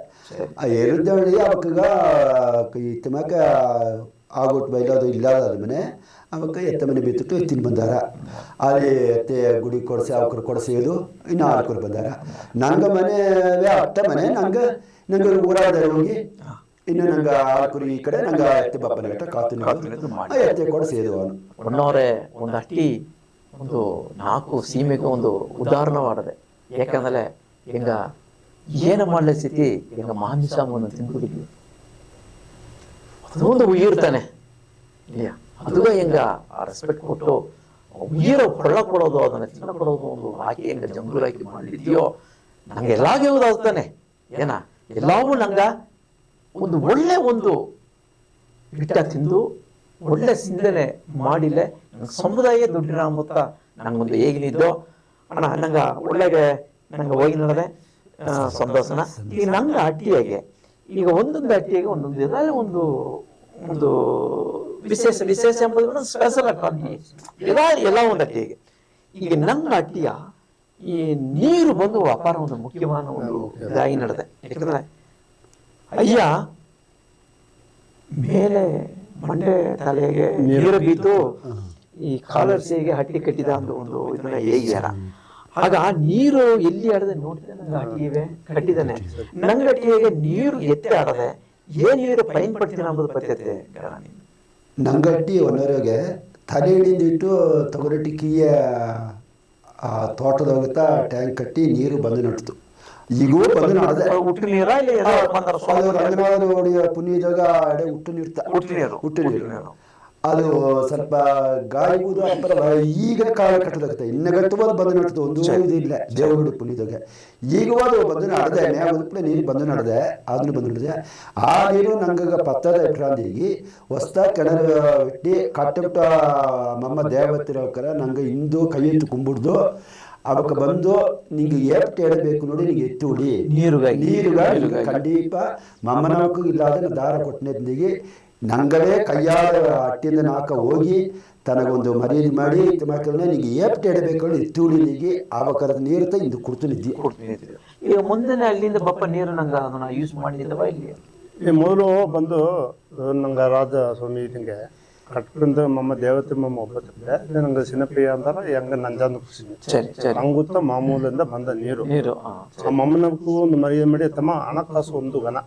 2 ದಡಿ ಅವಕ್ಕಗ ಇತ್ತಮಕ ಆಗೋಟ್ ಬೈಲೋದು ಇಲ್ಲ ಅದ ಮನೆ ಅವಕ್ಕ ಎತ್ತ ಮನೆ ಬಿತ್ತಿಟ್ಟು ಎತ್ತಿನ ಬಂದಾರ. ಅಲ್ಲಿ ಎತ್ತೆ ಗುಡಿ ಕೊಡಿಸಿ ಅವಕ್ರು ಕೊಡಿಸೋದು ಇನ್ನು 4 ಬಂದಾರ. ನಂಗ ಮನೆ ಅಟ್ಟ ಮನೆ ನಂಗೆ ಊರಾದ ಹೋಗಿ ಇನ್ನು ನಂಗೆ ಆಕುರಿ ಈ ಕಡೆ ನಂಗೆ ಎತ್ತೆ ಬಪ್ಪನ ಗಟ್ಟ ಕಾತು ಎತ್ತೆ ಕೊಡಿಸೋದು ಅವನು. ಒಣ್ಣವ್ರೆ ಒಂದು ಅಟ್ಟಿ ಒಂದು 4 ಸೀಮೆಗೆ ಒಂದು ಉದಾಹರಣವಾಡದೆ. ಯಾಕಂದ್ರೆ ಹಿಂಗ ಏನ ಮಾಡ್ಲಿ ಸ್ಥಿತಿ ಹಿಂಗ ಮಾಂಸವನ್ನು ತಿಂದುಬಿಡಿದ್ವಿ ಅದೊಂದು ಉಯಿರ್ತಾನೆ ಇಲ್ಲ. ಅದು ಹೆಂಗ ರೆಸ್ಪೆಕ್ಟ್ ಕೊಟ್ಟು ಉಯಿರೋ ಕೊಳ್ಳ ಕೊಡೋದು ಅದನ್ನ ತಿನ್ನ ಕೊಡೋದು ಒಂದು ಹಾಕಿ ಹೆಂಗ ಜಂಬೂರ್ ಹಾಕಿ ಮಾಡಿದ್ಯೋ ನಂಗೆ ಎಲ್ಲಾಗೆ ಹೋದಾಗ್ತಾನೆ ಏನ ಎಲ್ಲವೂ ನಂಗ ಒಂದು ಒಳ್ಳೆ ಒಂದು ಹಿಟ್ಟ ತಿಂದು ಒಳ್ಳೆ ಚಿಂತನೆ ಮಾಡಿಲ್ಲ. ನಂಗೆ ಸಮುದಾಯ ದುಡ್ಡಿನ ಮೊತ್ತ ನಂಗೊಂದು ಹೇಗಿನಿದ್ದೋ ಅಣ್ಣ ನಂಗ ಒಳ್ಳೆಗೆ ನಂಗೆ ಹೋಗಿ ನಡೆದೆ ಸಂತೋಷನ. ಈಗ ನಂಗೆ ಅಟ್ಟಿಯಾಗೆ ಈಗ ಒಂದೊಂದು ಅಟ್ಟಿಯಾಗೆ ಒಂದೊಂದು ಇದರಲ್ಲಿ ಒಂದು ಒಂದು ವಿಶೇಷ ಎಂಬುದು ಸ್ಪೆಷಲ್ ಅಟ್ಟಿ ಎಲ್ಲ ಒಂದು ಅಟ್ಟಿಯಾಗೆ. ಈಗ ನಂಗೆ ಅಟ್ಟಿಯ ಈ ನೀರು ಬಂದು ವ್ಯಾಪಾರ ಒಂದು ಮುಖ್ಯವಾದ ಒಂದು ಇದಾಗಿ ನಡೆದೆ. ಯಾಕಂದ್ರೆ ಅಯ್ಯ ಮೇಲೆ ಮಂಡೆ ತಲೆಗೆ ನೀರು ಬಿದ್ದು ಈ ಕಾಲರ್ಸಿಗೆ ಹಟ್ಟಿ ಕಟ್ಟಿದ ಒಂದು ಇದನ್ನ ಹೇಗ್ಯಾರ. ಆಗ ಆ ನೀರು ಎಲ್ಲಿ ಆಡದೆ ನೋಡಿದೆ ನಂಗೆ ಅಟ್ಟಿವೆ ಕಟ್ಟಿದ್ದಾನೆ. ನಂಗೆ ಅಟ್ಟಿಗೆ ನೀರು ಎತ್ತೆ ಆಡದೆ ಏನ್ ನೀರು ಪೈನ್ ಪಡ್ತೀನಿ ಅನ್ನೋದು ಪದ್ಧತಿ ನಂಗಟ್ಟಿ ಒನ್ನರಿಗೆ ತಲೆ ಹಿಡಿದಿಟ್ಟು ತೊಗರಟ್ಟಿಕ್ಕಿಯ ತೋಟದ ಹೋಗುತ್ತಾ ಟ್ಯಾಂಕ್ ಕಟ್ಟಿ ನೀರು ಬಂದು ನಡ್ತು. ಈಗೂ ಬಂದು ನಡೆದೆ ಹುಟ್ಟು ನೀರ ಪುಣ್ಯದಾಗ ಹುಟ್ಟು ನೀರು ಅದು ಸ್ವಲ್ಪ ಗಾಳಿಗುದು ಈಗ ಕಾಲ ಕಟ್ಟದಾಗುತ್ತೆ. ಇನ್ನು ಗಟ್ಟುವುದು ಬಂದು ನಡ್ತದೆ ಒಂದು ಇದಿಲ್ಲ ದೇವರುಡಿ ಪುಣ್ಯದಾಗ. ಈಗ ಅದು ಬಂದು ನಡೆದೆ ಮ್ಯಾಗ ನೀರು ಬಂದು ನಡೆದೆ ಅದನ್ನು ಬಂದು ನಡೆದೆ. ಆ ನೀರು ನಂಗೆ ಪತ್ತದ ಇಟ್ರಾಂದಿಗೆ ಹೊಸ್ತ ಕೆಣರು ಇಟ್ಟು ಕಟ್ಟಬಿಟ್ಟ ಮಮ್ಮ ದೇವತ್ತಿರೋಕರ ನಂಗೆ ಇಂದು ಕೈ ಎತ್ತು ಕುಂಬಿಡ್ದು ಅವಕ್ಕೆ ಬಂದು ನಿಂಗೆ ಎಷ್ಟು ಎಡಬೇಕು ನೋಡಿ ನಿಂಗೆ ಎತ್ತು ಹೊಡಿ ನೀರುಗ ಖಂಡೀಪ ಮಮ್ಮನವಕ್ಕೂ ಇಲ್ಲಾದ ದಾರ ಕೊಟ್ಟಿನಿಗೆ ನಂಗಲೇ ಕೈಯಾಳ ಅಟ್ಟಿಂದ ನಾಕ ಹೋಗಿ ತನಗೊಂದು ಮರ್ಯಾದೆ ಮಾಡಿ ಮಕ್ಕಳನ್ನ ನಿಂಗೆ ಎಷ್ಟು ಎಡಬೇಕು ಎತ್ತು ಹೊಡಿಲಿಗೆ ಆವಕರದ ನೀರು ಇಂದು ಕುಡ್ತುನಿದ್ದಿ. ಈಗ ಮುಂದೆ ಅಲ್ಲಿಂದ ಬಪ್ಪ ನೀರು ನಂಗೆ ಅದನ್ನ ಯೂಸ್ ಮಾಡಿದ್ದವ ಇಲ್ಲಿ ಈ ಮೊದಲು ಬಂದು ನಂಗೆ ರಾಜ ಸ್ವಾಮಿ ಇದಂಗೆ ಕಟ್ಬಿಂದ ಮಮ್ಮ ದೇವತೆ ಮಮ್ಮ ಒಬ್ಬತ್ತಿದ್ದೆ ನಂಗೆ ಸಿನಪ್ರಿಯ ಅಂತಾರ ಹೆಂಗ ನಂಜಾಂದು ಖುಷಿ ಹಂಗುತ್ತ ಮಾಮೂಲಿಂದ ಬಂದ ನೀರು ಆ ಮಮ್ಮನಕ್ಕೂ ಒಂದು ಮರ್ಯಾದೆ ಮಾಡಿ ತಮ್ಮ ಹಣಕಾಸು ಒಂದು ಗನ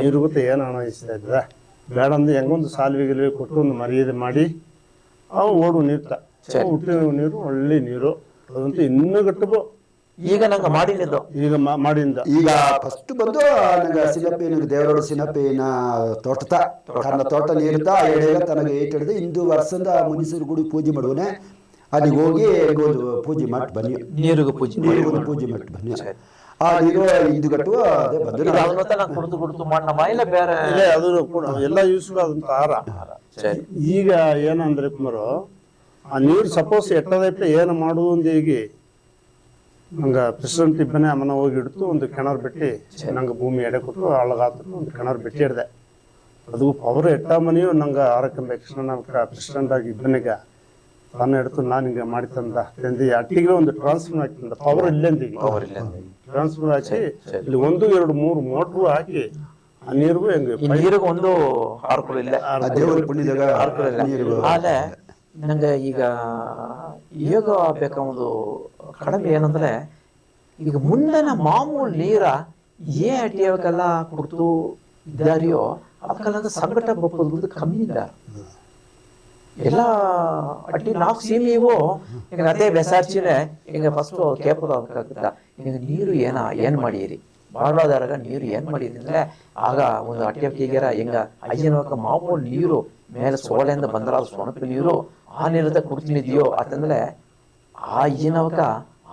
ನೀರು ಗೊತ್ತ ಏನು ಹಣ ಇಸ್ತಾ ಇದ್ದೆ ಬೇಡ ಅಂದ್ರೆ ಹೆಂಗೊಂದು ಸಾಲ್ವಿಗೆ ಕೊಟ್ಟು ಒಂದು ಮರ್ಯಾದೆ ಮಾಡಿ ಅವು ಓಡು ನೀರ್ತ ಹುಟ್ಟಿನ ನೀರು ಒಳ್ಳೆ ನೀರು ಅದಂತೂ ಇನ್ನೂ ಗಟ್ಟಬೋ. ಈಗ ನಂಗೆ ಮಾಡಿದ್ದು ಈಗ ಮಾಡಿಂದ ಈಗ ಫಸ್ಟ್ ಬಂದು ನಂಗೆ ಸಿನಪ್ಪಿ ನಂಗೆ ದೇವರೋಡು ಸಿನಪ್ಪಿನ ತೋಟದ ತನ್ನ ತೋಟ ನೀರ್ತಾ ಎಡೆಗ ತನಗೆ ಏಟ್ ಹಿಡಿದು ಇಂದು ವರ್ಷದ ಮುನಿಸರು ಗುಡಿ ಪೂಜೆ ಮಾಡುವನೆ ಅಲ್ಲಿಗೆ ಹೋಗಿ ಒಂದು ಪೂಜೆ ಮಾಡಿ ಬನ್ನಿ ನೀರಿಗೂ ಪೂಜೆ ಮಾಡಿ ಬನ್ನಿ. ಆ ನೀರು ಇದು ಗಟ್ಟುವ ಅದೇ ಬಂದು ಕುಡಿದು ಮಣ್ಣ ಮಾಯಿಲ್ಲ ಬೇರೆ ಅದು ಎಲ್ಲ ಯೂಸ್ ಆದಂತ ಆಹಾರ. ಈಗ ಏನಂದ್ರೆ ಕುಮಾರು ಆ ನೀರು ಸಪೋಸ್ ಎಟ್ಟದ ಏನು ಮಾಡುವುದು ಈಗ ನಂಗೆ ಪ್ರೆಸಿಡೆಂಟ್ ಇಬ್ಬನೇ ಅಮ್ಮನ ಹೋಗಿ ಹಿಡಿದು ಒಂದು ಕಿಣರ್ ಬಿಟ್ಟು ನಂಗೆ ಭೂಮಿ ಎಡೆ ಕೊಟ್ಟು ಅಳಗಾದ್ರು ಒಂದು ಕಿಣರ್ ಬಿಟ್ಟು ಹಿಡ್ದೆ ಅದು ಪವರ್ ಎಟ್ಟ ಮನೆಯು ನಂಗೆ ಆರಕ್ಕೆ ಪ್ರೆಸಿಡೆಂಟ್ ಆಗಿ ಇಬ್ಬನಿಗೆ ತಾನು ಹಿಡ್ತು ನಾನು ಹಿಂಗೆ ಮಾಡಿ ತಂದು ಅಟ್ಟಿಗೆ ಒಂದು ಟ್ರಾನ್ಸ್ಫರ್ ಹಾಕಿಂದ ಪವರ್ ಇಲ್ಲೆಂದಿಗೆ ಟ್ರಾನ್ಸ್ಫರ್ ಹಾಕಿ ಇಲ್ಲಿ 1, 2, 3 ಮೋಟ್ರು ಹಾಕಿ ಆ ನೀರಿಗೂ ಹೆಂಗೆ ನೀರಿಗೂ ಒಂದು ಹಾರ್ಕೊಳ್ಳಿಲ್ಲ ದೇವರ ಪುಣ್ಯದಾಗ ಆದ್ರೆ ನಂಗೆ ಈಗ ಯೋಗ ಬೇಕಾ ಒಂದು ಕಡಿಮೆ ಏನಂದ್ರೆ ಈಗ ಮುಂದಿನ ಮಾಮೂಲು ನೀರ ಅಟಿಯವಕ್ಕೆಲ್ಲ ಕುಡ್ತು ಇದ್ದಾರಿಯೋ ಅದಕ್ಕೆಲ್ಲ ಸಂಕಟ ಬಪ್ಪದು ಕಮ್ಮಿ ಇಲ್ಲ ಎಲ್ಲ ಅಟ್ಟಿ 4 ಸೀಮಿವು ಈಗ ಅದೇ ಬೆಸಾರ್ಚಿನೆ ಈಗ ಫಸ್ಟ್ ಕೇಳ್ಬೋದಾಗತ್ತ ಈಗ ನೀರು ಏನ್ ಮಾಡಿರಿ ಬಾಳಾದಾಗ ನೀರು ಏನ್ ಮಾಡಿರಿ ಅಂದ್ರೆ ಆಗ ಒಂದು ಅಟ್ಟಿಯರ ಹೆಂಗ ಅಯ್ಯನವಕ್ಕ ಮಾಮೂಲು ನೀರು ಮೇಲೆ ಸೋಳೆಯಿಂದ ಬಂದ್ರ ಅದು ಸೊಣಪು ನೀರು ಆ ನೀರದ ಕುಡ್ತಿನಿದೆಯೋ ಅಂತಂದ್ರೆ ಆ ಅಯ್ಯನವಕ್ಕ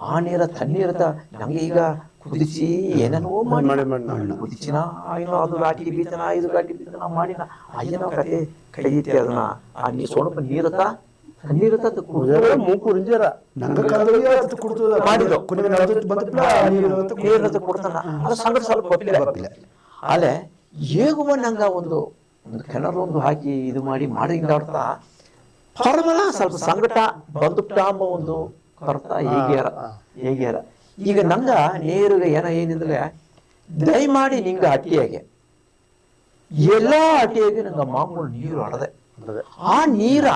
ಆ ನೀರ ತಣ್ಣೀರದ ನಂಗೆ ಈಗ ಕುದಿಸಿ ಏನೇನೋ ಮಾಡಿ ಕುದಿಸಿನ ಏನೋ ಅದು ಗಾಟಿ ಬೀತನ 5 ಗಾಟಿ ಬೀತನ ಮಾಡಿನ ಅಯ್ಯನವ ಕತೆ ಕೈ ಇತ್ತಿ ಅದನ್ನ ಆ ನೀರು ಸೊಣಪು ನೀರತ್ತ ತಣ್ಣೀರತ್ತ ಮೂಕು ರಿಂಜರ ಮಾಡಿದ್ದು ನೀರತ್ತ ಕೊಡ್ತಾನ ಅದು ಸಂಗಡ ಸ್ವಲ್ಪ ಗೊತ್ತಿಲ್ಲ ಆಲೆ ಹೇಗುವ ನಂಗ ಒಂದು ಕೆನರು ಒಂದು ಹಾಕಿ ಇದು ಮಾಡಿ ಹಿಂಗಾಡ್ತಾ ಪರಮಲ ಸ್ವಲ್ಪ ಸಂಕಟ ಬಂದುಟ್ಟ ಅಂಬ ಒಂದು ಕೊರತ ಹೇಗ್ಯಾರ ಈಗ ನಂಗ ನೇರುಗೆ ಏನಿದ್ರೆ ದಯಮಾಡಿ ನಿಂಗ ಅಟ್ಟಿಯಾಗೆ ಎಲ್ಲಾ ಅಟ್ಟಿಯಾಗೆ ನಂಗ ಮಾಮೂಲು ನೀರು ಅಡದೆ ಆ ನೀರ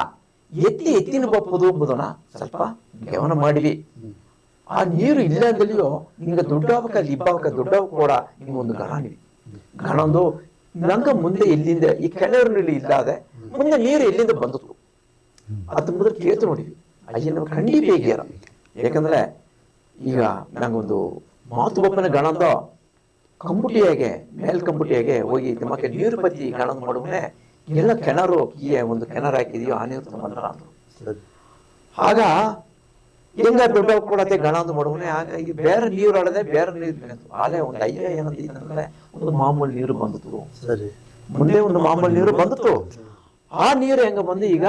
ಎತ್ತಿನ ಬಪ್ಪುದು ಎಂಬುದನ್ನ ಸ್ವಲ್ಪ ಗಮನ ಮಾಡಿವಿ ಆ ನೀರು ಇಲ್ಲ ಅಂದಲಿಯೋ ನಿಂಗೆ ದೊಡ್ಡವಕ್ಕ ಲಿಬ್ಬವಕ್ಕ ದೊಡ್ಡವ ಕೂಡ ನಿಮ್ಗೊಂದು ಗಣ ಒಂದು ನಂಗ ಮುಂದೆ ಎಲ್ಲಿಂದ ಈ ಕೆಳವರಲ್ಲಿ ಇಲ್ಲದೆ ಮುಂದೆ ನೀರು ಎಲ್ಲಿಂದ ಬಂದತು ಅದ್ರ ಮೊದಲು ಕೇಳ್ತು ನೋಡಿವಿ ಅಯ್ಯನ ಖಂಡಿತ ಹೇಗ್ಯಾರ ಯಾಕಂದ್ರೆ ಈಗ ನಂಗೊಂದು ಮಾತು ಬಪ್ಪನ ಗಣದ ಕಂಬುಟಿಯಾಗೆ ಕಂಬುಟಿಯಾಗೆ ಹೋಗಿ ನಿಮ್ಮಕ್ಕೆ ನೀರು ಬತ್ತಿ ಗಣದ ಮಾಡುವನೆ ಎಲ್ಲ ಕೆಣರು ಒಂದು ಕೆನರ್ ಹಾಕಿದೆಯೋ ಆ ನೀರು ಬಂದ್ರ ಅಂದ್ರು ಆಗ ಹೆಂಗ ದೊಡ್ಡ ಕೊಡತ್ತೆ ಗಣಂದು ಮಾಡುವನೆ ಆಗ ಈಗ ಬೇರೆ ನೀರು ಆಡದೆ ಬೇರೆ ನೀರು ಆಲೆ ಒಂದು ಅಯ್ಯ ಏನಂತಂದ್ರೆ ಒಂದು ಮಾಮೂಲಿ ನೀರು ಬಂದಿತ್ತು ಮುಂದೆ ಒಂದು ಮಾಮೂಲಿ ನೀರು ಬಂದಿತ್ತು ಆ ನೀರು ಹೆಂಗ ಬಂದು ಈಗ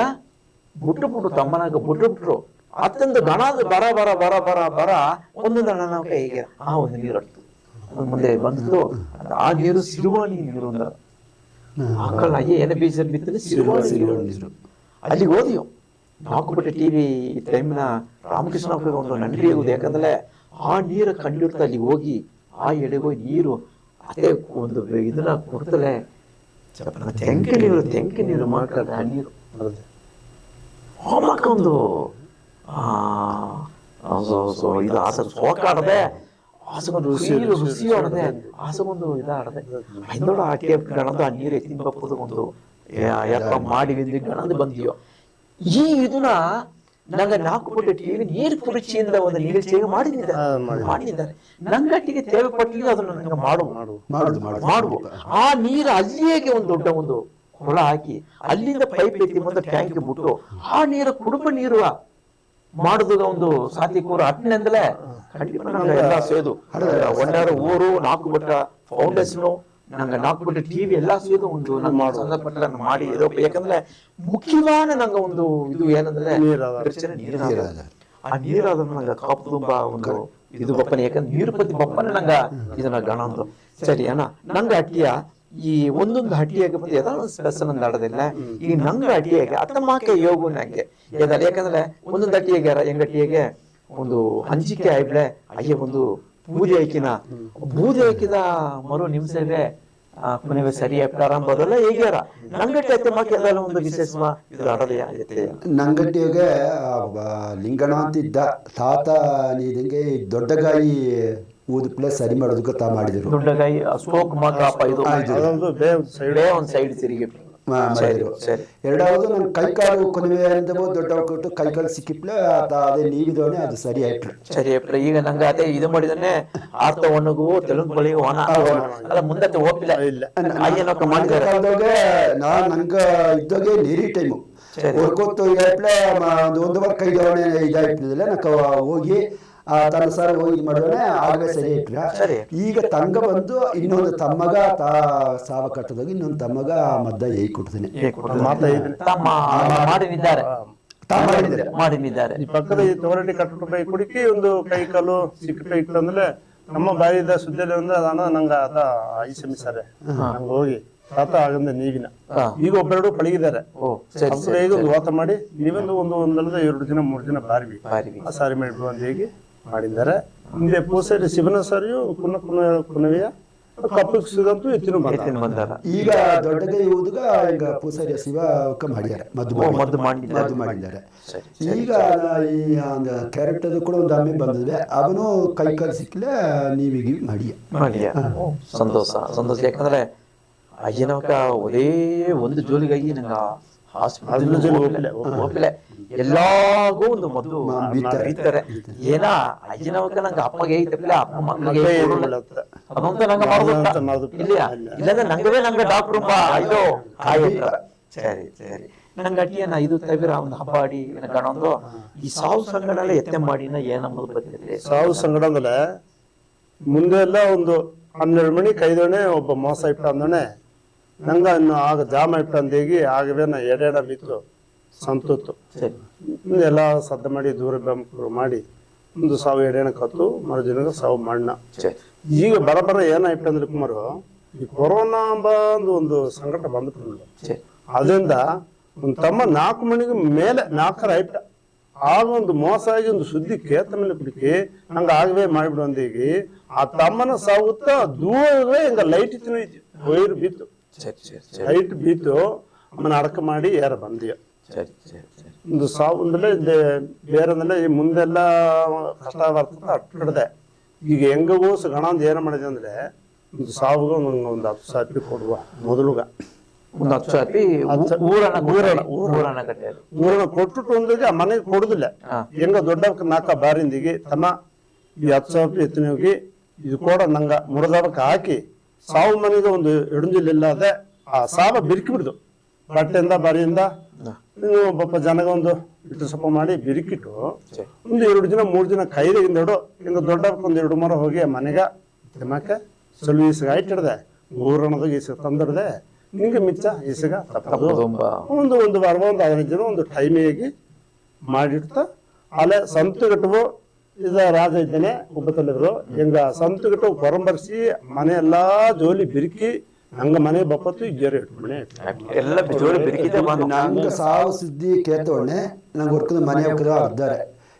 ಬಿಟ್ಟು ತಮ್ಮನಾಗ ಬಿಟ್ರು ಅತ್ತಂದು ಗಣದ ಬರ ಒಂದೊಂದು ಅಣ್ಣ ಕೈಗೆ ಆ ಒಂದು ನೀರು ಅಡ್ತು ಮುಂದೆ ಬಂದಿತ್ತು ಆ ನೀರು ಸಿರುವಾಣಿ ನೀರು ಅಂದ್ರ ಆಕಳ ಅಯ್ಯ ಏನ ಬೀಜ ಬಿತ್ತನೆ ಸಿರುವಾಣಿ ನೀರು ಅಲ್ಲಿಗೆ ಓದಿಯೋ 4 ಬಟ್ಟೆ ಟಿವಿ ಟೈಮ್ನ ರಾಮಕೃಷ್ಣ ಒಂದು ನಂಡಿ ಆಗುದು ಯಾಕಂದ್ರೆ ಆ ನೀರು ಕಂಡಿಡ್ತಾ ಅಲ್ಲಿ ಹೋಗಿ ಆ ಎಡೆಗೋಗಿ ನೀರು ಅದೇ ಒಂದು ಇದನ್ನ ಕೊಡ್ತಲೆ ತೆಂಕೆ ನೀರು ಮಾಡ್ತಾರೆ ಆ ನೀರು ಹೋಮಕ್ಕ ಒಂದು ಇದು ಸೋಕಾಡದೆ ಆಸಗೊಂದು ರುಸಿ ಆಡದೆ ಆಸಗೊಂದು ಇದಾಡದೆ ಹಿಂದೋಡ ಆಕೆ ಗಣದ ಆ ನೀರು ಎತ್ತಿನ ಬಪ್ಪದು ಒಂದು ಯಾಕ ಮಾಡಿ ಗಣದ ಬಂದಿಯೋ ಈ ಇದನ್ನ ನಂಗೆ 4 ಬಟ್ಟೆ ಟಿವಿ ನೀರು ಕುರುಚಿಯಿಂದ ಒಂದು ನೀರು ಮಾಡಿದ್ದಾರೆ ನಂಗಟ್ಟಿಗೆ ತೇವೆ ಪಟ್ಟಿಗೆ ಅದನ್ನು ನಂಗೆ ಮಾಡುವ ಆ ನೀರು ಅಲ್ಲಿಯೇ ಒಂದು ದೊಡ್ಡ ಒಂದು ಕೊಳ ಹಾಕಿ ಅಲ್ಲಿಂದ ಪೈಪ್ ಎತ್ತಿ ಮುಂದೆ ಟ್ಯಾಂಕ್ ಬಿಟ್ಟು ಆ ನೀರು ಕುಡುಂಬ ನೀರು ಮಾಡುದು ಒಂದು ಸಾತಿ ಕೂರ ಅಟ್ನಿಂದಲೇ ಎಲ್ಲ ಸೇದು ಒಂದಾರು ಊರು 4 ಬಟ್ಟ ಫೌಂಡೇಶನ್ ನಂಗೆ 4 ಬಟ್ಟೆ ಟಿವಿ ಎಲ್ಲಾ ಸೇದು ಒಂದು ಸಂದರ್ಭ ಮಾಡಿ ಯಾಕಂದ್ರೆ ಮುಖ್ಯವಾದ ನಂಗೆ ಒಂದು ಇದು ಏನಂದ್ರೆ ಆ ನೀರಾದನ್ನು ನಂಗೆ ಕಾಪು ತುಂಬಾ ಒಂದು ಇದು ಬಪ್ಪನ ಯಾಕಂದ್ರೆ ನೀರುಪತಿ ಬಪ್ಪನ ನಂಗ ಇದನ್ನ ಗಣ ಅಂದ್ರು ಸರಿ ಅಣ್ಣ ನಂಗೆ ಅಟ್ಟಿಯ ಈ ಒಂದೊಂದು ಹಟ್ಟಿಯಾಗ ಬಂದು ಯಾವ್ದಾದ್ರು ಸ್ಪೆಷಲ್ ಆಡೋದಿಲ್ಲ ಈ ನಂಗ ಅಟ್ಟಿಯಾಗೆ ಅತ್ತಮ್ಮಕ್ಕೆ ಯೋಗ ನಂಗೆ ಯಾಕಂದ್ರೆ ಒಂದೊಂದು ಅಟ್ಟಿಯಾಗ್ಯಾರ ಹೆಂಗ ಅಟ್ಟಿಯಾಗೆ ಒಂದು ಹಂಚಿಕೆ ಆಯ್ಬ್ಲೆ ಅಯ್ಯ ಒಂದು ಪೂಜೆ ಹಾಕಿದ ಮರು ನಿಮಿಷವೇ ಕೊನೆಗೆ ಸರಿ ಪ್ರಾರಂಭದಲ್ಲ ಹೇಗ್ಯಾರ ನಂಗಟ್ಟಿ ಅತ್ತಮ್ಮಕ್ಕೆ ಎಲ್ಲ ಒಂದು ವಿಶೇಷ ಇದು ಆಡೋದೇ ನಂಗಟ್ಟಿಯಾಗೆ ಲಿಂಗಣ ಅಂತಿದ್ದ ತಾತ ನೀದಂಗೆ ದೊಡ್ಡಗಾಯಿ ಊದ್ಪ್ಲೆ ಸರಿ ಮಾಡೋದಕ್ಕೆ ತಾ ಮಾಡಿದ್ರು ದೊಡ್ಡಗಾಯಿ ಸ್ಟೋಕ್ ಮಾತ್ರ ಇದು ಒಂದು ಸೈಡ್ ತಿರುಗಿ ಎರಡಾவது ನನ್ ಕೈಕಾಲು ಕೊನೆವೆ ಅಂತ ದೊಡ್ಡ ಕೊಟ್ಟು ಕೈಕಾಲು ಸಿಕ್ಕಿಪ್ಲೆ ಅದೇ ನೀವಿದವನೇ ಅದು ಸರಿ ಆಯ್ತು ಈಗ ನಂಗೆ ಅದೇ ಇದು ಮಾಡಿದಾನೆ ಆತ ಒಣಗು ತೆಲುಗು ಬಳಿಗೆ ಒಣ ಅಲ್ಲ ಮುಂದೆ ಹೋಗ್ಲಿಲ್ಲ ನಂಗ ಇದ್ದಾಗೆ ನೀರಿ ಟೈಮು ಹೊರ್ಕೊತ್ತು ಇದಾಯ್ಪ್ಲೆ ಒಂದು ವಾರ ಕೈದವಣೆ ಇದಾಯ್ತಿಲ್ಲ ನಕ್ಕ ಹೋಗಿ ತನ್ನ ಸರ್ ಹೋಗಿ ಮಾಡೋನೆ ಆಗಲೇ ಸರಿ ಇಟ್ರ ಈಗ ತಂಗ ಬಂದು ಇನ್ನೊಂದು ತಮ್ಮಗ ಸಾವ ಕಟ್ಟದಾಗ ಇನ್ನೊಂದು ತಮ್ಮಗ ಮದ್ದ ಕೊಡ್ತೀನಿ ಮಾಡಿದ್ದಾರೆ. ಈ ಪಕ್ಕದ ಈ ತೊಗರಟಿ ಕಟ್ಟು ಬೈ ಕುಡಿಕಿ ಒಂದು ಕೈ ಕಾಲು ಸಿಕ್ಕ ಇಟ್ಟಂದ್ರೆ ನಮ್ಮ ಬಾಯಿದ ಸುದ್ದಿಯಲ್ಲಿ ಅಂದ್ರೆ ಅದಾನ ನಂಗ ಆತ ಐಸಮಿಸಾರೆ ನಂಗೆ ಹೋಗಿ ತಾತ ಆಗಂದ ನೀವಿನ ಈಗ ಒಬ್ಬರೆರಡು ಪಳಗಿದ್ದಾರೆ. ಈಗ ಒಂದು ವಾತ ಮಾಡಿ ನೀವೊಂದು ಒಂದಲ್ಲದ 2 ದಿನ 3 ದಿನ ಬಾರಿವಿ ಆ ಸಾರಿ ಮಾಡಿಬಿಡು ಅಂತ ಹೇಗೆ ಮಾಡಿದ್ದಾರೆ. ಹಿಂದೆ ಪೂಸರಿ ಶಿವನ ಸಾರಿಯು ಕುನವಿಯ ಕಪ್ಪಕ್ಕೆ ಸಿಗಂತೂ ಎತ್ತಿನ ಬಂದಾರ. ಈಗ ದೊಡ್ಡಗೆ ಊದುಗ ಈಗ ಪೂಸಾರಿ ಶಿವ ಮಾಡ್ಯಾರ ಮದ್ದು ಮಾಡಿದ್ದಾರೆ. ಈಗ ಈ ಒಂದು ಕ್ಯಾರೆಕ್ಟರ್ ಕೂಡ ಒಂದು ಆಮೇಲೆ ಬಂದಿದೆ, ಅವನು ಕೈ ಕಾಲು ಸಿಕ್ಕಲೆ ನೀವೀಗ ಮಾಡಿಯ. ಸಂತೋಷ. ಯಾಕಂದ್ರೆ ಅಯ್ಯನವಕ ಒಂದೇ ಒಂದು ಜೋಲಿಗಾಗಿ ನಂಗ ಹೋಗ್ಲೆ ಎಲ್ಲಾಗೂ ಒಂದು ಮದ್ದು ಬೀತಾರೆ. ಏನ ಅಯ್ಯನವಕ ನಂಗ ಅಪ್ಪಗೆ ಐತಪ್ಪ ಅಪ್ಪ ಮಕ್ಕಳಿಗೆ ಅದಂತ ನಂಗ ಇಲ್ಲಂದ್ರೆ ನಂಗ ಡಾಕ್ಟರ್ ಅಯ್ಯೋ ಸರಿ ನಂಗ ಅಟ್ಟಿಯನ್ನ ಇದು ತವಿರ ಒಂದು ಹಬ್ಬ ಆಡಿ ಕಾಣೊಂದು ಈ ಸಾವು ಸಂಗಡ ಎತ್ತೆ ಮಾಡಿನ ಏನಂಬುದು ಗೊತ್ತಿದೆ. ಸಾವು ಸಂಗಡ ಅಂದ್ರೆ ಮುಂದೆ ಎಲ್ಲ ಒಂದು 12 ಮಣಿ ಕೈದೋಣೆ ಒಬ್ಬ ಮೋಸ ಇಟ್ಟ ಅಂದೋಣೆ ನಂಗ ಇನ್ನು ಆಗ ಜಾಮ ಇಟ್ಟ ಅಂದೇಗಿ ಆಗವೇ ನಾ ಎಡೆಡ ಬಿತ್ತು ಸಂತೂತು ಎಲ್ಲ ಸದ್ದ ಮಾಡಿ ದೂರ ಬೆಂಪು ಮಾಡಿ ಒಂದು ಸಾವು ಎಡೆಣ ಕತ್ತು ಮರುದಿನ ಸಾವು ಮಣ್ಣ. ಈಗ ಬರಬರ ಏನಾಯ್ತು ಅಂದ್ರೆ ಕುಮಾರು ಈ ಕೊರೋನಾ ಒಂದು ಸಂಕಟ ಬಂದ್ಬಿಟ್ಟು ಅದರಿಂದ ಒಂದು ತಮ್ಮ 4 ಮಣಿಗೆ ಮೇಲೆ 4 ಆಯ್ತ ಆಗ ಒಂದು ಮೋಸ ಆಗಿ ಒಂದು ಸುದ್ದಿ ಕೇತ ಮೇಲೆ ಕುಡಿಕಿ ಹಂಗ ಆಗವೇ ಮಾಡಿಬಿಡು ಅಂದೀಗಿ ಆ ತಮ್ಮನ ಸಾಗುತ್ತಾ ದೂರವೇ ಹಿಂಗ ಲೈಟ್ ವೈರ್ ಬಿತ್ತು ಲೈಟ್ ಬಿತ್ತು ಅಮ್ಮನ ಅಡಕ ಮಾಡಿ ಯಾರ ಬಂದಿಯ ಒಂದು ಸಾವು ಅಂದ್ರೆ ಬೇರೆಂದ್ರೆ ಈ ಮುಂದೆಲ್ಲ ಕಷ್ಟ ಬರ್ತದ ಅಟ್ಟಿಡ್ದೆ. ಈಗ ಹೆಂಗಗೂ ಗಣ ಒಂದು ಏನ ಮಾಡಿದೆ ಅಂದ್ರೆ ಒಂದು ಸಾವುಗ ಒಂದು 10 ಸಾವಿರ ಕೊಡುವ ಮೊದಲುಗ ಒಂದು 10 ಸಾವಿರ ಊರನ್ನ ಕೊಟ್ಟು ಒಂದಿಗೆ ಆ ಮನೆಗೆ ಕೊಡುದಿಲ್ಲ. ಹೆಂಗ ದೊಡ್ಡ 4 ಬಾರಿಂದಿಗೆ ತಮ್ಮ ಈ 10 ಸಾವಿರ ಎತ್ತಿನ ಹೋಗಿ ಇದು ಕೂಡ ನಂಗ ಮುರಿದವಕ್ಕೆ ಹಾಕಿ ಸಾವು ಮನೆಗೆ ಒಂದು ಎಡಂಜಿಲ್ಲಿಲ್ಲದೆ ಆ ಸಾವ ಬಿರುಕಿ ಬಿಡ್ದು ಬಟ್ಟೆಯಿಂದ ಬಾರಿಯಿಂದ ನೀವು ಒಬ್ಬ ಜನಗ ಒಂದು ಇಟ್ಟು ಸೊಪ್ಪ ಮಾಡಿ ಬಿರುಕಿಟ್ಟು ಒಂದು 2 ದಿನ 3 ದಿನ ಕೈದಿಂದೆಡು ಹಿಂಗ ದೊಡ್ಡವಕ್ಕೆ ಒಂದು 2 ಮರ ಹೋಗಿ ಮನೆಗ ತಿಮ್ಮಕ್ಕೆ ಸ್ವಲ್ಪ ಈಸಗ ಇಟ್ಟಿಡ್ದೆ ಊರಣದಾಗ ಈಸಗ ತಂದಿಡ್ದೆ ನಿಂಗೆ ಮಿಚ್ಚ ಈಸಗ ಒಂದು ವಾರ ಒಂದು 15 ದಿನ ಒಂದು ಟೈಮಿಗೆ ಮಾಡಿಡ್ತಾ ಅಲ್ಲೇ ಸಂತುಗಟ್ಟವು ಇದ ರಾಜ ಇದ್ದೇನೆ ಒಬ್ಬತಲ್ಲಿದ್ರು ಹೆಂಗ ಸಂತುಗಟ್ಟು ಹೊರಂಬರ್ಸಿ ಮನೆ ಎಲ್ಲಾ ಜೋಲಿ ಬಿರುಕಿ ಹಂಗ ಮನೆ ಬಪ್ಪತ್ತು ಜೇರಿ ಮನೆ ಎಲ್ಲ ಜೋಲಿ ಬಿರುಕಿದೆ. ನಂಗೆ ಸಾವು ಸುದ್ದಿ ಕೇಳ್ತವಣ್ಣೆ ನಂಗೆ ಹೊರ್ಕೊಂಡು ಮನೆ ಹೋಗ್ತಾರೆ ಅರ್ಧಾರೆ